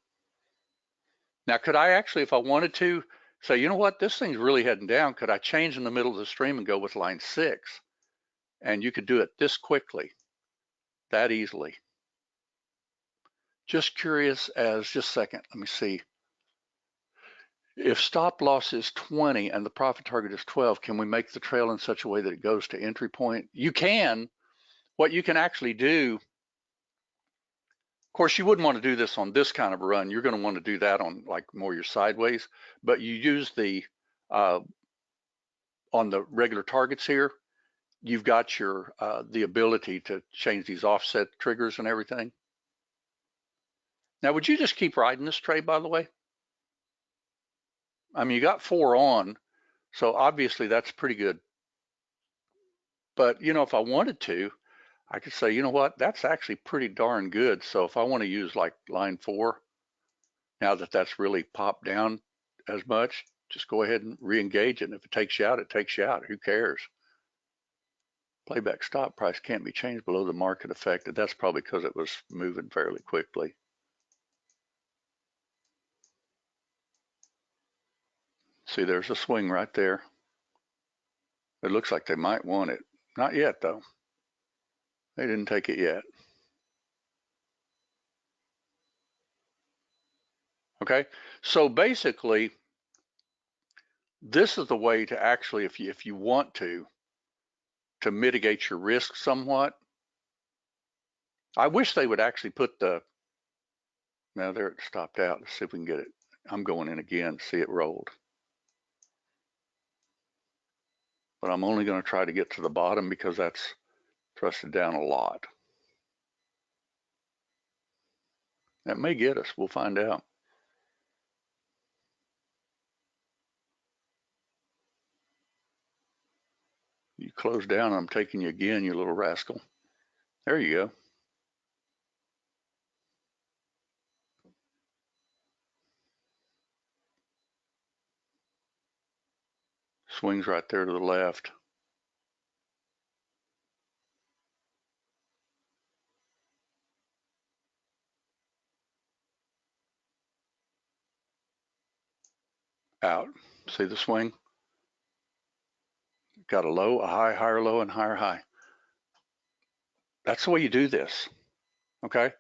Now, could I actually, if I wanted to, say, you know what, this thing's really heading down. Could I change in the middle of the stream and go with line 6? And you could do it this quickly, that easily. Just curious as, just a second, let me see. If stop loss is 20 and the profit target is 12, can we make the trail in such a way that it goes to entry point? You can, what you can actually do, of course, you wouldn't want to do this on this kind of a run. You're going to want to do that on like more your sideways, but you use the, on the regular targets here, you've got your, the ability to change these offset triggers and everything. Now, would you just keep riding this trade, by the way? I mean, you got 4 on, so obviously that's pretty good. But, you know, if I wanted to, I could say, you know what, that's actually pretty darn good. So if I want to use like line 4, now that that's really popped down as much, just go ahead and re-engage it. And if it takes you out, it takes you out. Who cares? Playback stop price can't be changed below the market affected. That's probably because it was moving fairly quickly. See, there's a swing right there. It looks like they might want it. Not yet, though. They didn't take it yet. Okay, so basically, this is the way to actually, if you want to mitigate your risk somewhat. I wish they would actually put the, now there it stopped out. Let's see if we can get it. I'm going in again, see it rolled. But I'm only going to try to get to the bottom because that's thrusted down a lot. That may get us, we'll find out. You close down, I'm taking you again, you little rascal. There you go. Swings right there to the left. Out. See the swing? Got a low, a high, higher low, and higher high. That's the way you do this, okay?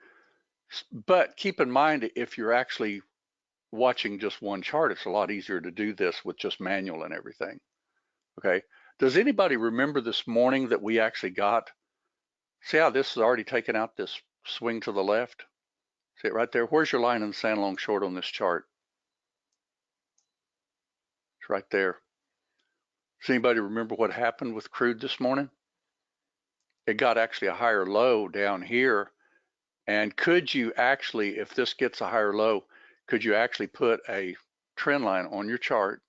But keep in mind, if you're actually watching just one chart, it's a lot easier to do this with just manual and everything, okay? Does anybody remember this morning that we actually got, see how this has already taken out this swing to the left? See it right there? Where's your line in the sand long short on this chart? It's right there. Does anybody remember what happened with crude this morning? It got actually a higher low down here. And could you actually, if this gets a higher low, could you actually put a trend line on your chart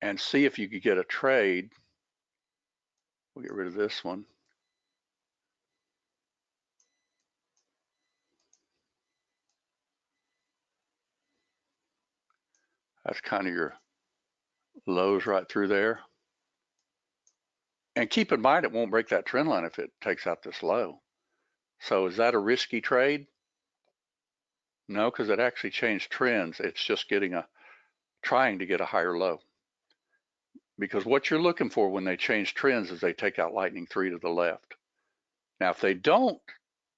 and see if you could get a trade? We'll get rid of this one. That's kind of your lows right through there. And keep in mind, it won't break that trend line if it takes out this low. So is that a risky trade? No, because it actually changed trends. It's just trying to get a higher low. Because what you're looking for when they change trends is they take out lightning 3 to the left. Now, if they don't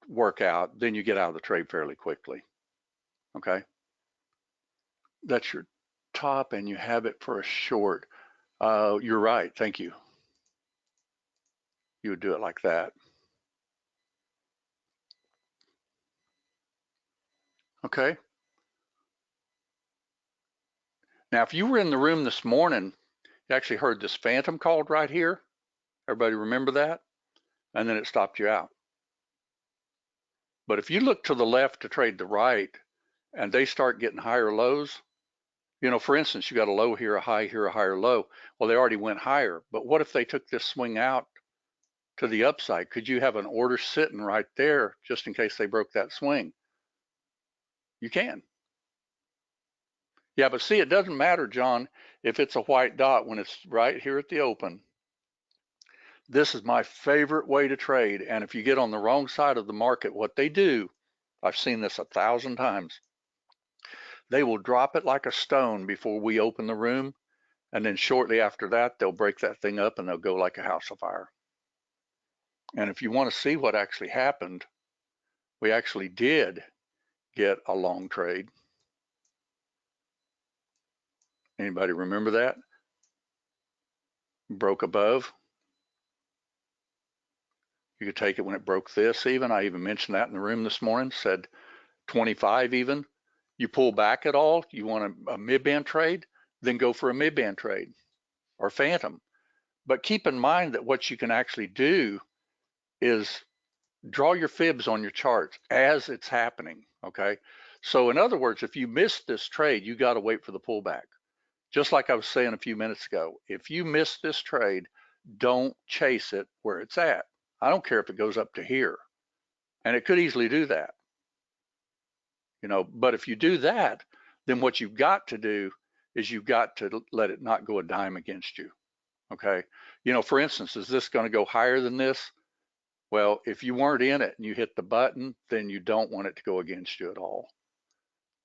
work out, then you get out of the trade fairly quickly. Okay. That's your top and you have it for a short. You're right. Thank you. You would do it like that. Okay. Now, if you were in the room this morning, you actually heard this phantom called right here. Everybody remember that? And then it stopped you out. But if you look to the left to trade the right and they start getting higher lows, you know, for instance, you got a low here, a high here, a higher low. Well, they already went higher. But what if they took this swing out to the upside? Could you have an order sitting right there just in case they broke that swing? You can. Yeah, but see, it doesn't matter, John, if it's a white dot when it's right here at the open. This is my favorite way to trade. And if you get on the wrong side of the market, what they do, I've seen this 1,000 times. They will drop it like a stone before we open the room. And then shortly after that, they'll break that thing up and they'll go like a house of fire. And if you want to see what actually happened, we actually did get a long trade. Anybody remember that? Broke above. You could take it when it broke this even. I even mentioned that in the room this morning, said 25 even. You pull back at all, you want a mid-band trade, then go for a mid-band trade or phantom. But keep in mind that what you can actually do is draw your fibs on your charts as it's happening, okay? So in other words, if you miss this trade, you got to wait for the pullback. Just like I was saying a few minutes ago, if you miss this trade, don't chase it where it's at. I don't care if it goes up to here, and it could easily do that, but if you do that, then what you've got to do is you've got to let it not go a dime against you, okay? For instance, is this going to go higher than this? Well, if you weren't in it and you hit the button, then you don't want it to go against you at all.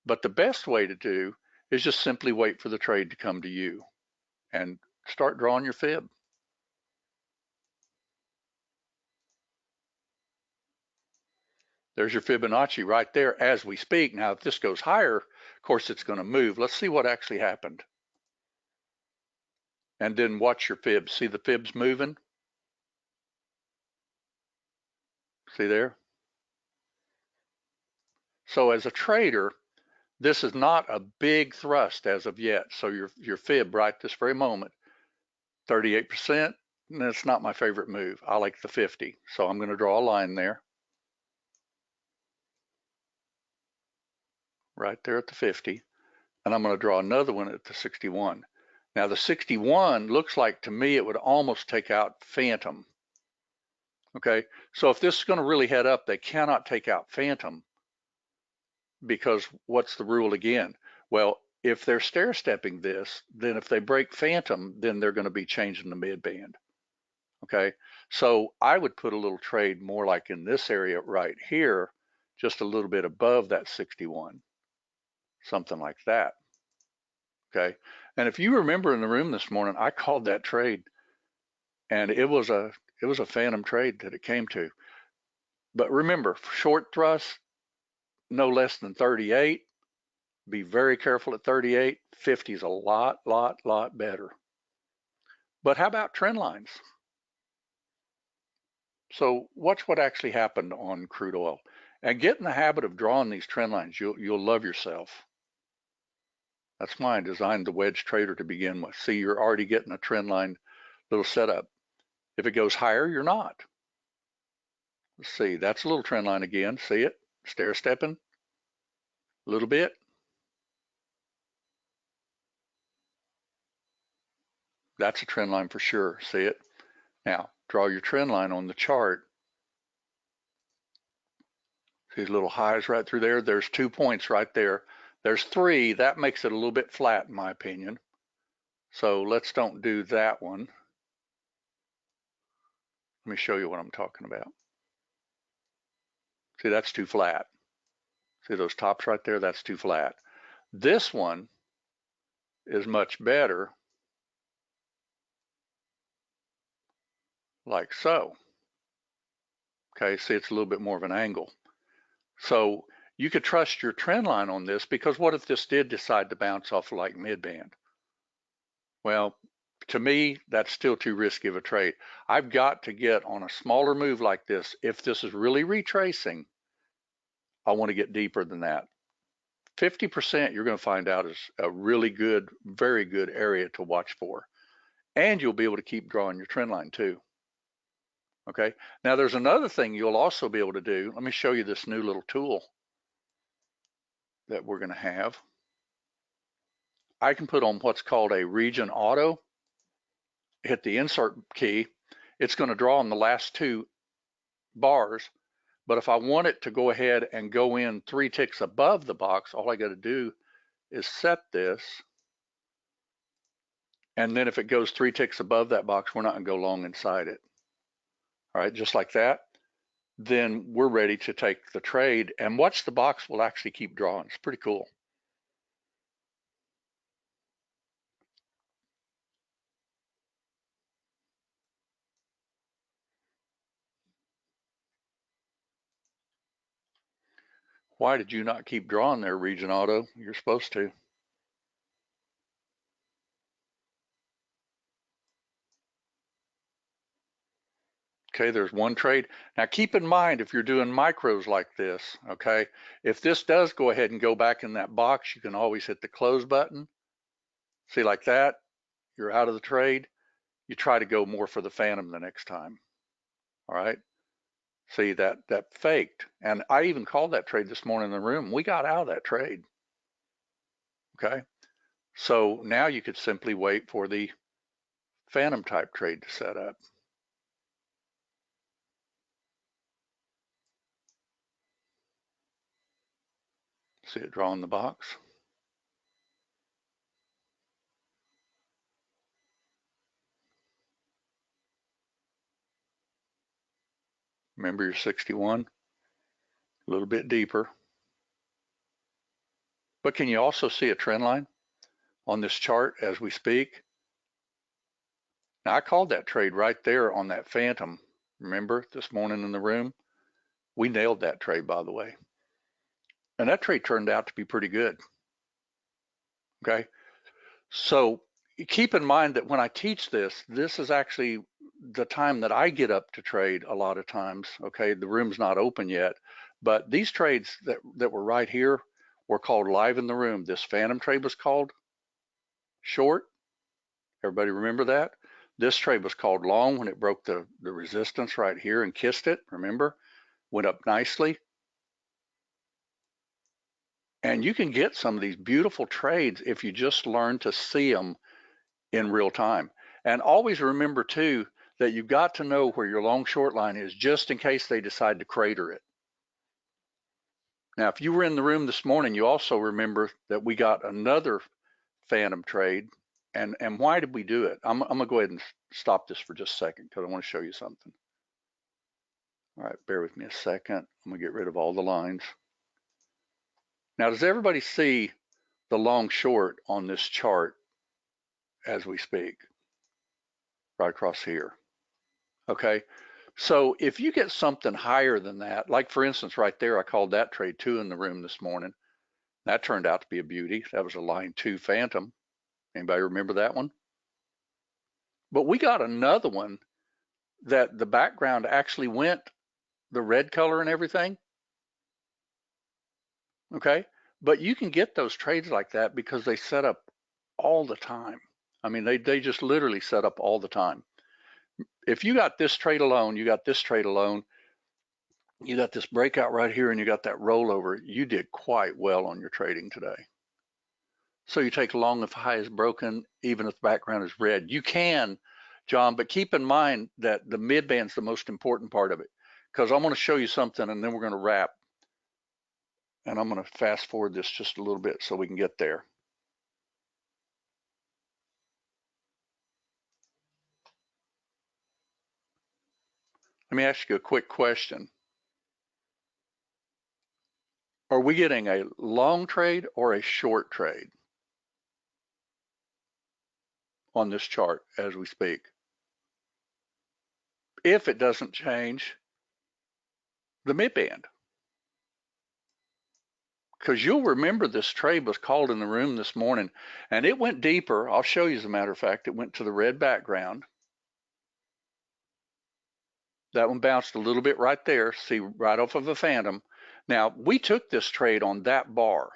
But the best way to do is just simply wait for the trade to come to you and start drawing your fib. There's your Fibonacci right there as we speak. Now, if this goes higher, of course, it's going to move. Let's see what actually happened. And then watch your fibs. See the fibs moving? See there? So as a trader, this is not a big thrust as of yet. So your fib right this very moment, 38%, that's not my favorite move. I like the 50. So I'm going to draw a line there. Right there at the 50. And I'm going to draw another one at the 61. Now the 61 looks like to me it would almost take out Phantom. Okay, so if this is going to really head up, they cannot take out Phantom, because what's the rule again? Well, if they're stair stepping this, then if they break Phantom, then they're going to be changing the mid band. Okay, so I would put a little trade more like in this area right here, just a little bit above that 61, something like that. Okay, and if you remember in the room this morning, I called that trade, and it was a phantom trade that it came to. But remember, short thrust, no less than 38. Be very careful at 38. 50 is a lot better. But how about trend lines? So watch what actually happened on crude oil, and get in the habit of drawing these trend lines. You'll love yourself. That's why I designed the wedge trader to begin with. See, you're already getting a trend line little setup. If it goes higher, you're not. Let's see, that's a little trend line again. See it? Stair stepping a little bit. That's a trend line for sure. See it? Now, draw your trend line on the chart. See these little highs right through there? There's 2 points right there. There's 3. That makes it a little bit flat, in my opinion. So let's don't do that one. Let me show you what I'm talking about. See, that's too flat. See those tops right there? That's too flat. This one is much better, like so. Okay, see, it's a little bit more of an angle. So you could trust your trend line on this, because what if this did decide to bounce off like mid-band? Well, to me, that's still too risky of a trade. I've got to get on a smaller move like this. If this is really retracing, I want to get deeper than that. 50% you're going to find out is a really good, very good area to watch for. And you'll be able to keep drawing your trend line too. Okay, now there's another thing you'll also be able to do. Let me show you this new little tool that we're going to have. I can put on what's called a region auto, hit the insert key. It's going to draw on the last 2 bars, but if I want it to go ahead and go in 3 ticks above the box, all I got to do is set this, and then if it goes 3 ticks above that box, we're not going to go long inside it. All right, just like that. Then we're ready to take the trade, and watch the box will actually keep drawing. It's pretty cool. Why did you not keep drawing there, Region Auto? You're supposed to. Okay, there's one trade. Now keep in mind, if you're doing micros like this, okay, if this does go ahead and go back in that box, you can always hit the close button. See, like that, you're out of the trade. You try to go more for the phantom the next time. All right. See, that faked. And I even called that trade this morning in the room. We got out of that trade. Okay. So now you could simply wait for the phantom type trade to set up. See it draw in the box. Remember your 61, a little bit deeper. But can you also see a trend line on this chart as we speak? Now I called that trade right there on that phantom. Remember this morning in the room? We nailed that trade, by the way. And that trade turned out to be pretty good. Okay. So keep in mind that when I teach this, this is actually the time that I get up to trade a lot of times. Okay. The room's not open yet, but these trades that were right here were called live in the room. This phantom trade was called short. Everybody remember that? This trade was called long when it broke the resistance right here and kissed it. Remember? Went up nicely. And you can get some of these beautiful trades if you just learn to see them in real time. And always remember too that you've got to know where your long short line is just in case they decide to crater it. Now, if you were in the room this morning, you also remember that we got another phantom trade. And why did we do it? I'm gonna go ahead and stop this for just a second because I want to show you something. All right, bear with me a second. I'm gonna get rid of all the lines. Now, does everybody see the long short on this chart as we speak? Right across here. Okay, so if you get something higher than that, like for instance right there, I called that trade 2 in the room this morning. That turned out to be a beauty. That was a line 2 phantom. Anybody remember that one? But we got another one that the background actually went the red color and everything. Okay, but you can get those trades like that because they set up all the time. I mean, they just literally set up all the time. If you got this trade alone, you got this trade alone, you got this breakout right here, and you got that rollover, you did quite well on your trading today. So you take long if high is broken, even if the background is red. You can, John, but keep in mind that the mid band's the most important part of it, because I'm going to show you something and then we're going to wrap. And I'm going to fast forward this just a little bit so we can get there. Let me ask you a quick question. Are we getting a long trade or a short trade on this chart as we speak? If it doesn't change the midband. Because you'll remember this trade was called in the room this morning and it went deeper. I'll show you as a matter of fact, it went to the red background. That one bounced a little bit right there, see, right off of a phantom. Now, we took this trade on that bar,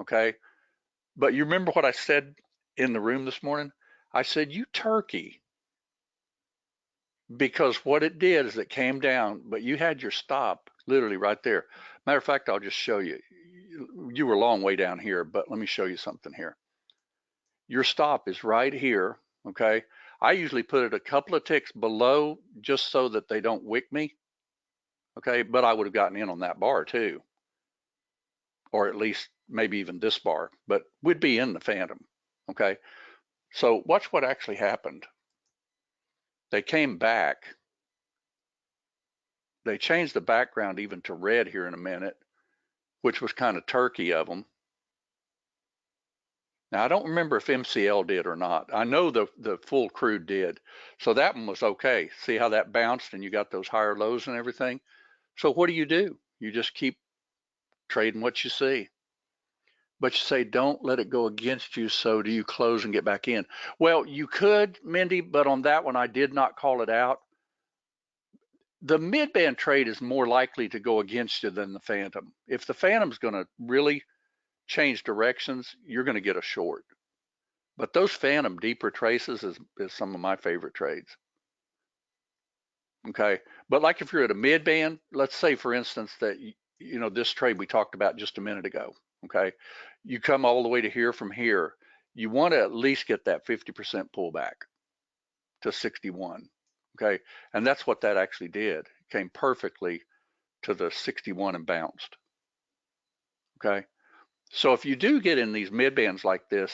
okay? But you remember what I said in the room this morning? I said, you turkey. Because what it did is it came down, but you had your stop literally right there. Matter of fact, I'll just show you. You were a long way down here, but let me show you something here. Your stop is right here, okay? I usually put it a couple of ticks below just so that they don't wick me, okay? But I would have gotten in on that bar too, or at least maybe even this bar, but we'd be in the phantom, okay? So watch what actually happened. They came back. They changed the background even to red here in a minute, which was kind of turkey of them. Now, I don't remember if MCL did or not. I know the full crude did. So that one was okay. See how that bounced and you got those higher lows and everything? So what do? You just keep trading what you see. But you say, don't let it go against you. So do you close and get back in? Well, you could, Mindy, but on that one, I did not call it out. the mid-band trade is more likely to go against you than the phantom. If the phantom's going to really change directions, you're going to get a short. But those phantom deeper traces is some of my favorite trades. Okay, but like if you're at a mid-band, let's say for instance that you know this trade we talked about just a minute ago. Okay, you come all the way to here from here, you want to at least get that 50% pullback to 61. Okay, and that's what that actually did. It came perfectly to the 61 and bounced. Okay, so if you do get in these mid bands like this,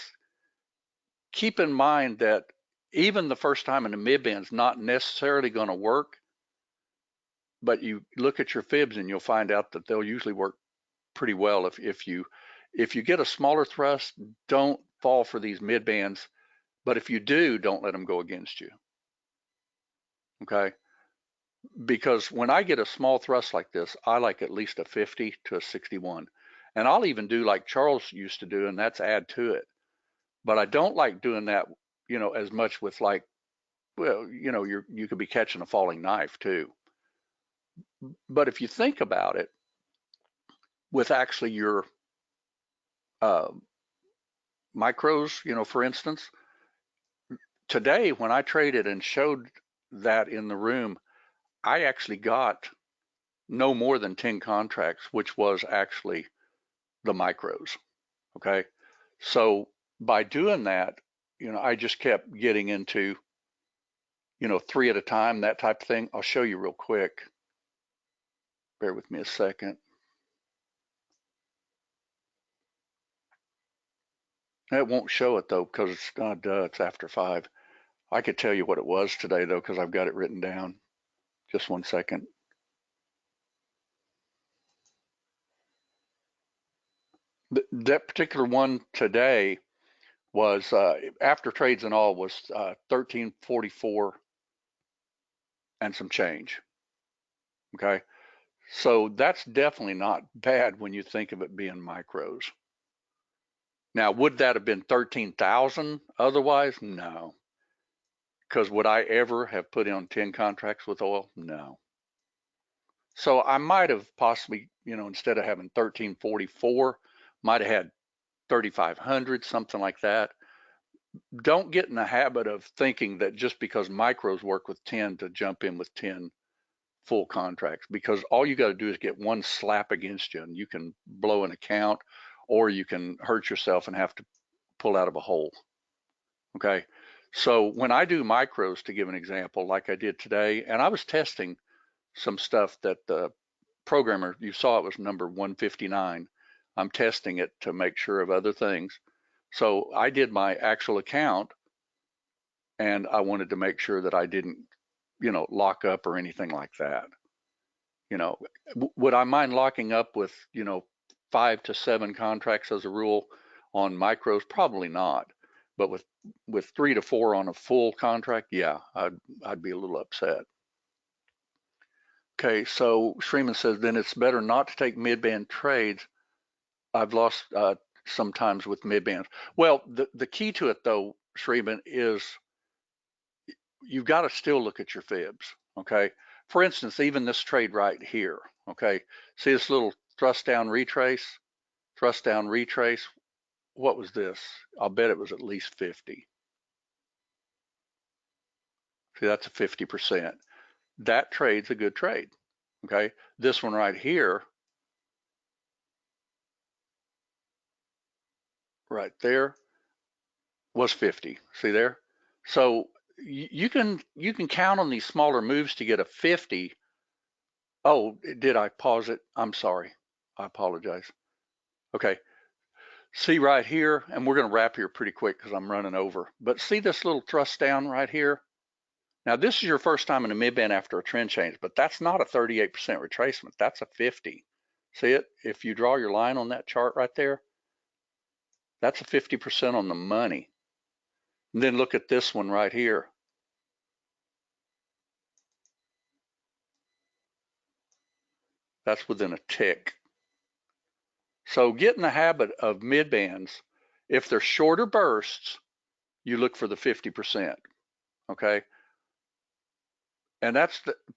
keep in mind that even the first time in the mid band is not necessarily going to work, but you look at your fibs and you'll find out that they'll usually work pretty well. If you get a smaller thrust, don't fall for these mid bands, but if you do, don't let them go against you. Okay, because when I get a small thrust like this, I like at least a 50 to a 61. And I'll even do like Charles used to do, and that's add to it. But I don't like doing that, you know, as much with like, well, you know, you could be catching a falling knife too. But if you think about it, with actually your uh, micros, you know, for instance, today when I traded and showed that in the room, I actually got no more than 10 contracts, which was actually the micros. Okay. So by doing that, you know, I just kept getting into, you know, 3 at a time, that type of thing. I'll show you real quick. Bear with me a second. It won't show it though, because it's not, it's after 5. I could tell you what it was today though, because I've got it written down. Just one second. That particular one today was after trades and all was 1344 and some change. Okay, so that's definitely not bad when you think of it being micros. Now, would that have been 13,000 otherwise? No. Because would I ever have put in 10 contracts with oil? No. So I might have possibly, you know, instead of having 1344, might have had 3,500, something like that. Don't get in the habit of thinking that just because micros work with 10 to jump in with 10 full contracts, because all you got to do is get one slap against you and you can blow an account, or you can hurt yourself and have to pull out of a hole. Okay, so when I do micros, to give an example, like I did today, and I was testing some stuff that the programmer, you saw it was number 159. I'm testing it to make sure of other things. So I did my actual account, and I wanted to make sure that I didn't, you know, lock up or anything like that. You know, would I mind locking up with, you know, 5 to 7 contracts as a rule on micros? Probably not. But with 3 to 4 on a full contract, yeah, I'd be a little upset. Okay, so Shreeman says then it's better not to take mid-band trades. I've lost sometimes with mid-bands. Well, the key to it though, Shreeman, is you've got to still look at your fibs. Okay, for instance, even this trade right here. Okay, see this little thrust down retrace, thrust down retrace. What was this? I'll bet it was at least 50. See, that's a 50%. That trade's a good trade. Okay, this one right here, right there, was 50. See there? So you can count on these smaller moves to get a 50. Oh, did I pause it? I'm sorry. I apologize. Okay. See right here, and we're going to wrap here pretty quick because I'm running over. But see this little thrust down right here? Now, this is your first time in a mid-band after a trend change, but that's not a 38% retracement. That's a 50. See it? If you draw your line on that chart right there, that's a 50% on the money. And then look at this one right here. That's within a tick. So get in the habit of mid-bands. If they're shorter bursts, you look for the 50%. Okay. And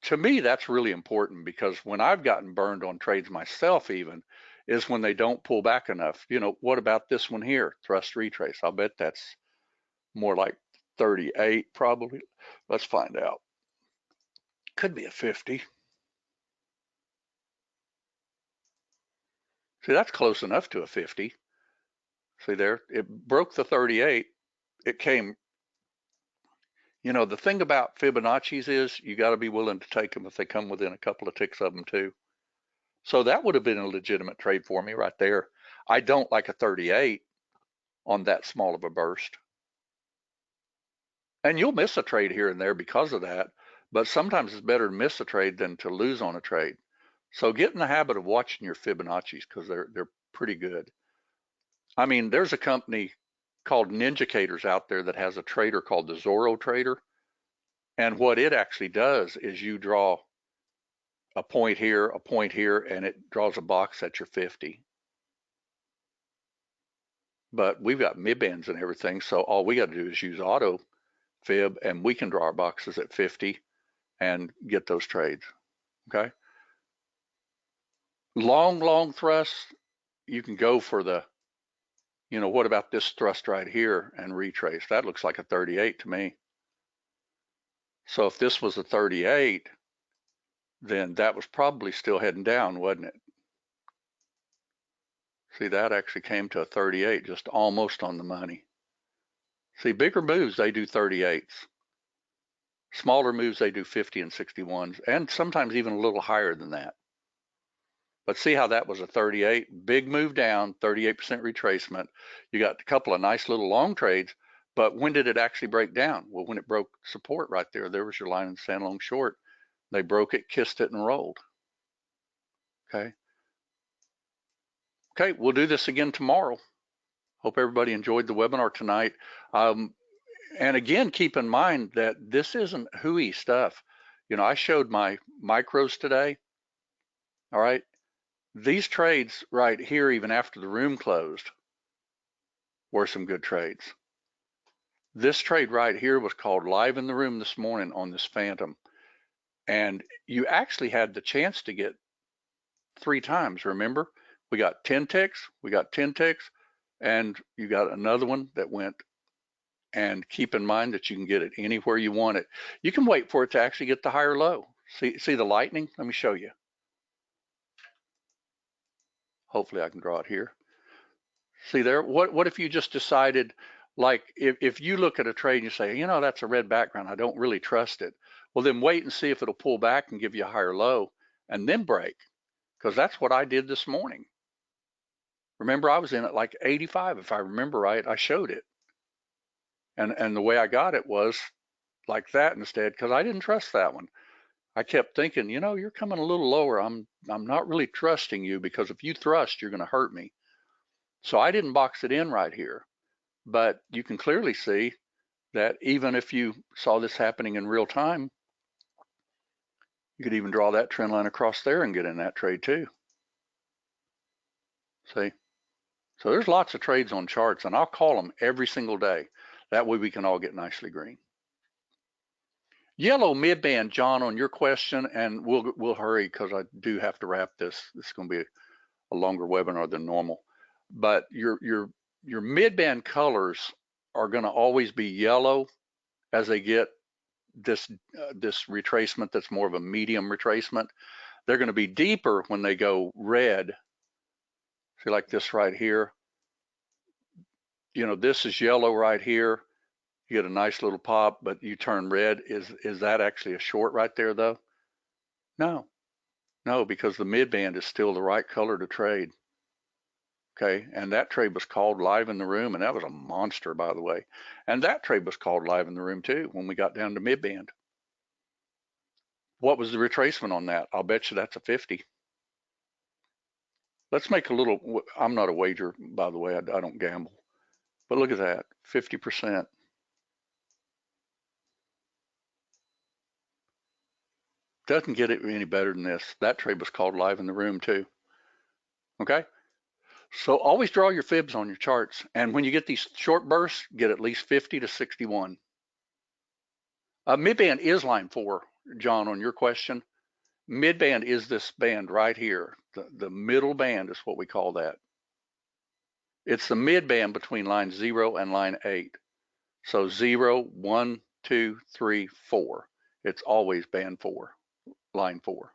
to me, that's really important, because when I've gotten burned on trades myself even, is when they don't pull back enough. You know, what about this one here? Thrust retrace. I'll bet that's more like 38 probably. Let's find out. Could be a 50. See, that's close enough to a 50. See there, it broke the 38. It came, you know, the thing about Fibonacci's is you got to be willing to take them if they come within a couple of ticks of them too. So that would have been a legitimate trade for me right there. I don't like a 38 on that small of a burst. And you'll miss a trade here and there because of that, but sometimes it's better to miss a trade than to lose on a trade. So get in the habit of watching your Fibonacci's, because they're pretty good. I mean, there's a company called Ninjacators out there that has a trader called the Zorro Trader. And what it actually does is you draw a point here, and it draws a box at your 50. But we've got mid-bands and everything, so all we got to do is use auto fib, and we can draw our boxes at 50 and get those trades, okay? Long thrusts, you can go for the, you know, what about this thrust right here and retrace? That looks like a 38 to me. So if this was a 38, then that was probably still heading down, wasn't it? See, that actually came to a 38, just almost on the money. See, bigger moves, they do 38s. Smaller moves, they do 50 and 61s, and sometimes even a little higher than that. But see how that was a 38? Big move down, 38% retracement. You got a couple of nice little long trades, but when did it actually break down? Well, when it broke support right there, there was your line in the sand long short. They broke it, kissed it, and rolled. Okay. Okay, we'll do this again tomorrow. Hope everybody enjoyed the webinar tonight. And again, keep in mind that this isn't hooey stuff. You know, I showed my micros today. All right. These trades right here, even after the room closed, were some good trades. This trade right here was called live in the room this morning on this Phantom. And you actually had the chance to get 3 times, remember? We got 10 ticks, we got 10 ticks, and you got another one that went. And keep in mind that you can get it anywhere you want it. You can wait for it to actually get the higher low. See the lightning? Let me show you. Hopefully I can draw it here. See there? What if you just decided, like, if you look at a trade and you say, you know, that's a red background, I don't really trust it. Well, then wait and see if it'll pull back and give you a higher low and then break, because that's what I did this morning. Remember, I was in at like 85, if I remember right. I showed it. And the way I got it was like that instead, because I didn't trust that one. I kept thinking, you know, you're coming a little lower. I'm not really trusting you, because if you thrust, you're going to hurt me. So I didn't box it in right here. But you can clearly see that even if you saw this happening in real time, you could even draw that trend line across there and get in that trade too. See? So there's lots of trades on charts, and I'll call them every single day. That way we can all get nicely green. Yellow midband, John, on your question, and we'll hurry because I do have to wrap this. This is going to be a longer webinar than normal. But your midband colors are going to always be yellow as they get this retracement that's more of a medium retracement. They're going to be deeper when they go red. See, like this right here. You know, this is yellow right here. You get a nice little pop, but you turn red. Is that actually a short right there though? No, because the midband is still the right color to trade. Okay, and that trade was called live in the room, and that was a monster, by the way. And that trade was called live in the room too when we got down to midband. What was the retracement on that? I'll bet you that's a 50. Let's make a little, I'm not a wager, by the way, I don't gamble. But look at that, 50%. Doesn't get it any better than this. That trade was called live in the room too. Okay? So always draw your fibs on your charts. And when you get these short bursts, get at least 50 to 61. Midband is line 4. John, on your question, mid-band is this band right here. The middle band is what we call that. It's the mid-band between line 0 and line 8. So 0, 1, 2, 3, 4. It's always band 4, line 4.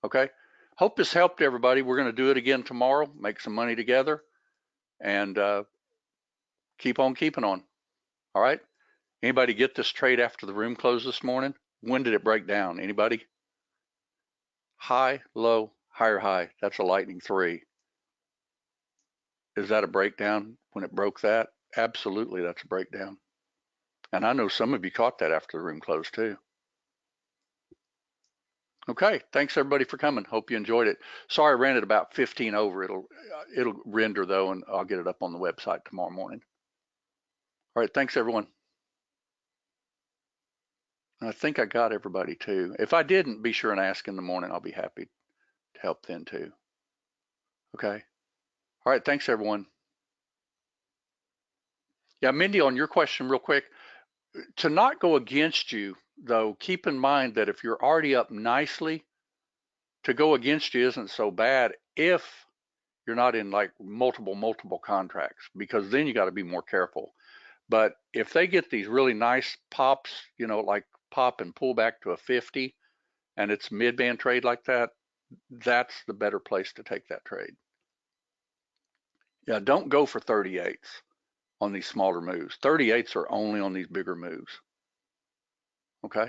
Okay? Hope this helped everybody. We're going to do it again tomorrow, make some money together, and keep on keeping on. All right? Anybody get this trade after the room closed this morning? When did it break down? Anybody? High, low, higher high. That's a lightning 3. Is that a breakdown when it broke that? Absolutely, that's a breakdown. And I know some of you caught that after the room closed too. Okay, thanks everybody for coming. Hope you enjoyed it. Sorry I ran it about 15 over. It'll render though, and I'll get it up on the website tomorrow morning. All right, thanks everyone. I think I got everybody too. If I didn't, be sure and ask in the morning. I'll be happy to help then too. Okay. All right, thanks everyone. Yeah, Mindy, on your question real quick, to not go against you though, keep in mind that if you're already up nicely, to go against you isn't so bad if you're not in like multiple contracts, because then you got to be more careful. But if they get these really nice pops, you know, like pop and pull back to a 50, and it's mid-band trade like that, that's the better place to take that trade. Yeah, don't go for 38s on these smaller moves. 38s are only on these bigger moves. Okay.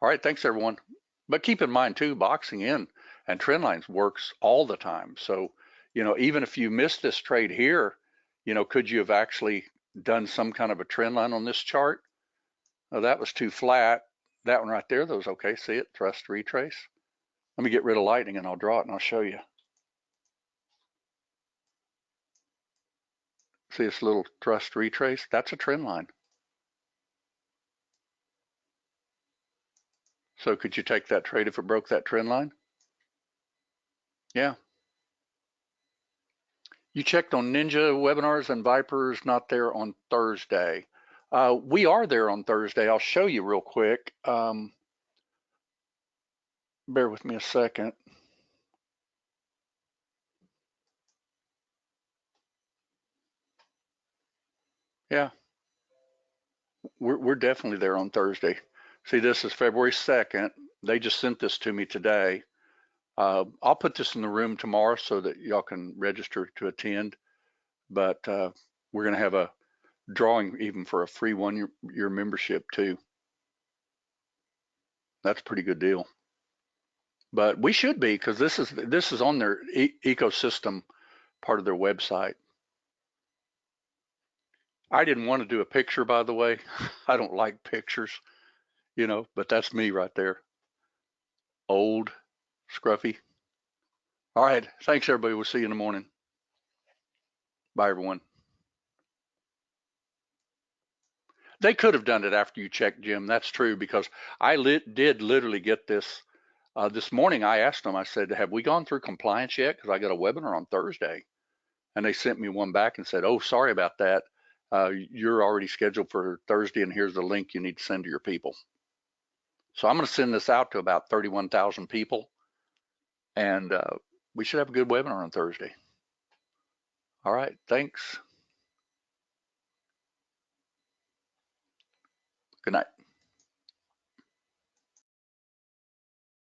All right, thanks everyone. But keep in mind too, boxing in and trend lines works all the time. So, you know, even if you missed this trade here, you know, could you have actually done some kind of a trend line on this chart? Oh, that was too flat. That one right there, those okay. See it? Thrust retrace. Let me get rid of lightning and I'll draw it and I'll show you. See this little thrust retrace? That's a trend line. So could you take that trade if it broke that trend line? Yeah. You checked on Ninja webinars and Viper's not there on Thursday. We are there on Thursday. I'll show you real quick. Bear with me a second. Yeah, we're definitely there on Thursday. See, this is February 2nd. They just sent this to me today. I'll put this in the room tomorrow so that y'all can register to attend. But we're going to have a drawing even for a free one-year membership too. That's a pretty good deal. But we should be, because this is on their ecosystem part of their website. I didn't want to do a picture, by the way. I don't like pictures, you know, but that's me right there. Old, scruffy. All right. Thanks, everybody. We'll see you in the morning. Bye, everyone. They could have done it after you checked, Jim. That's true, because I did literally get this. This morning, I asked them, I said, have we gone through compliance yet? Because I got a webinar on Thursday. And they sent me one back and said, oh, sorry about that. You're already scheduled for Thursday, and here's the link you need to send to your people. So I'm going to send this out to about 31,000 people, and we should have a good webinar on Thursday. All right, thanks. Good night.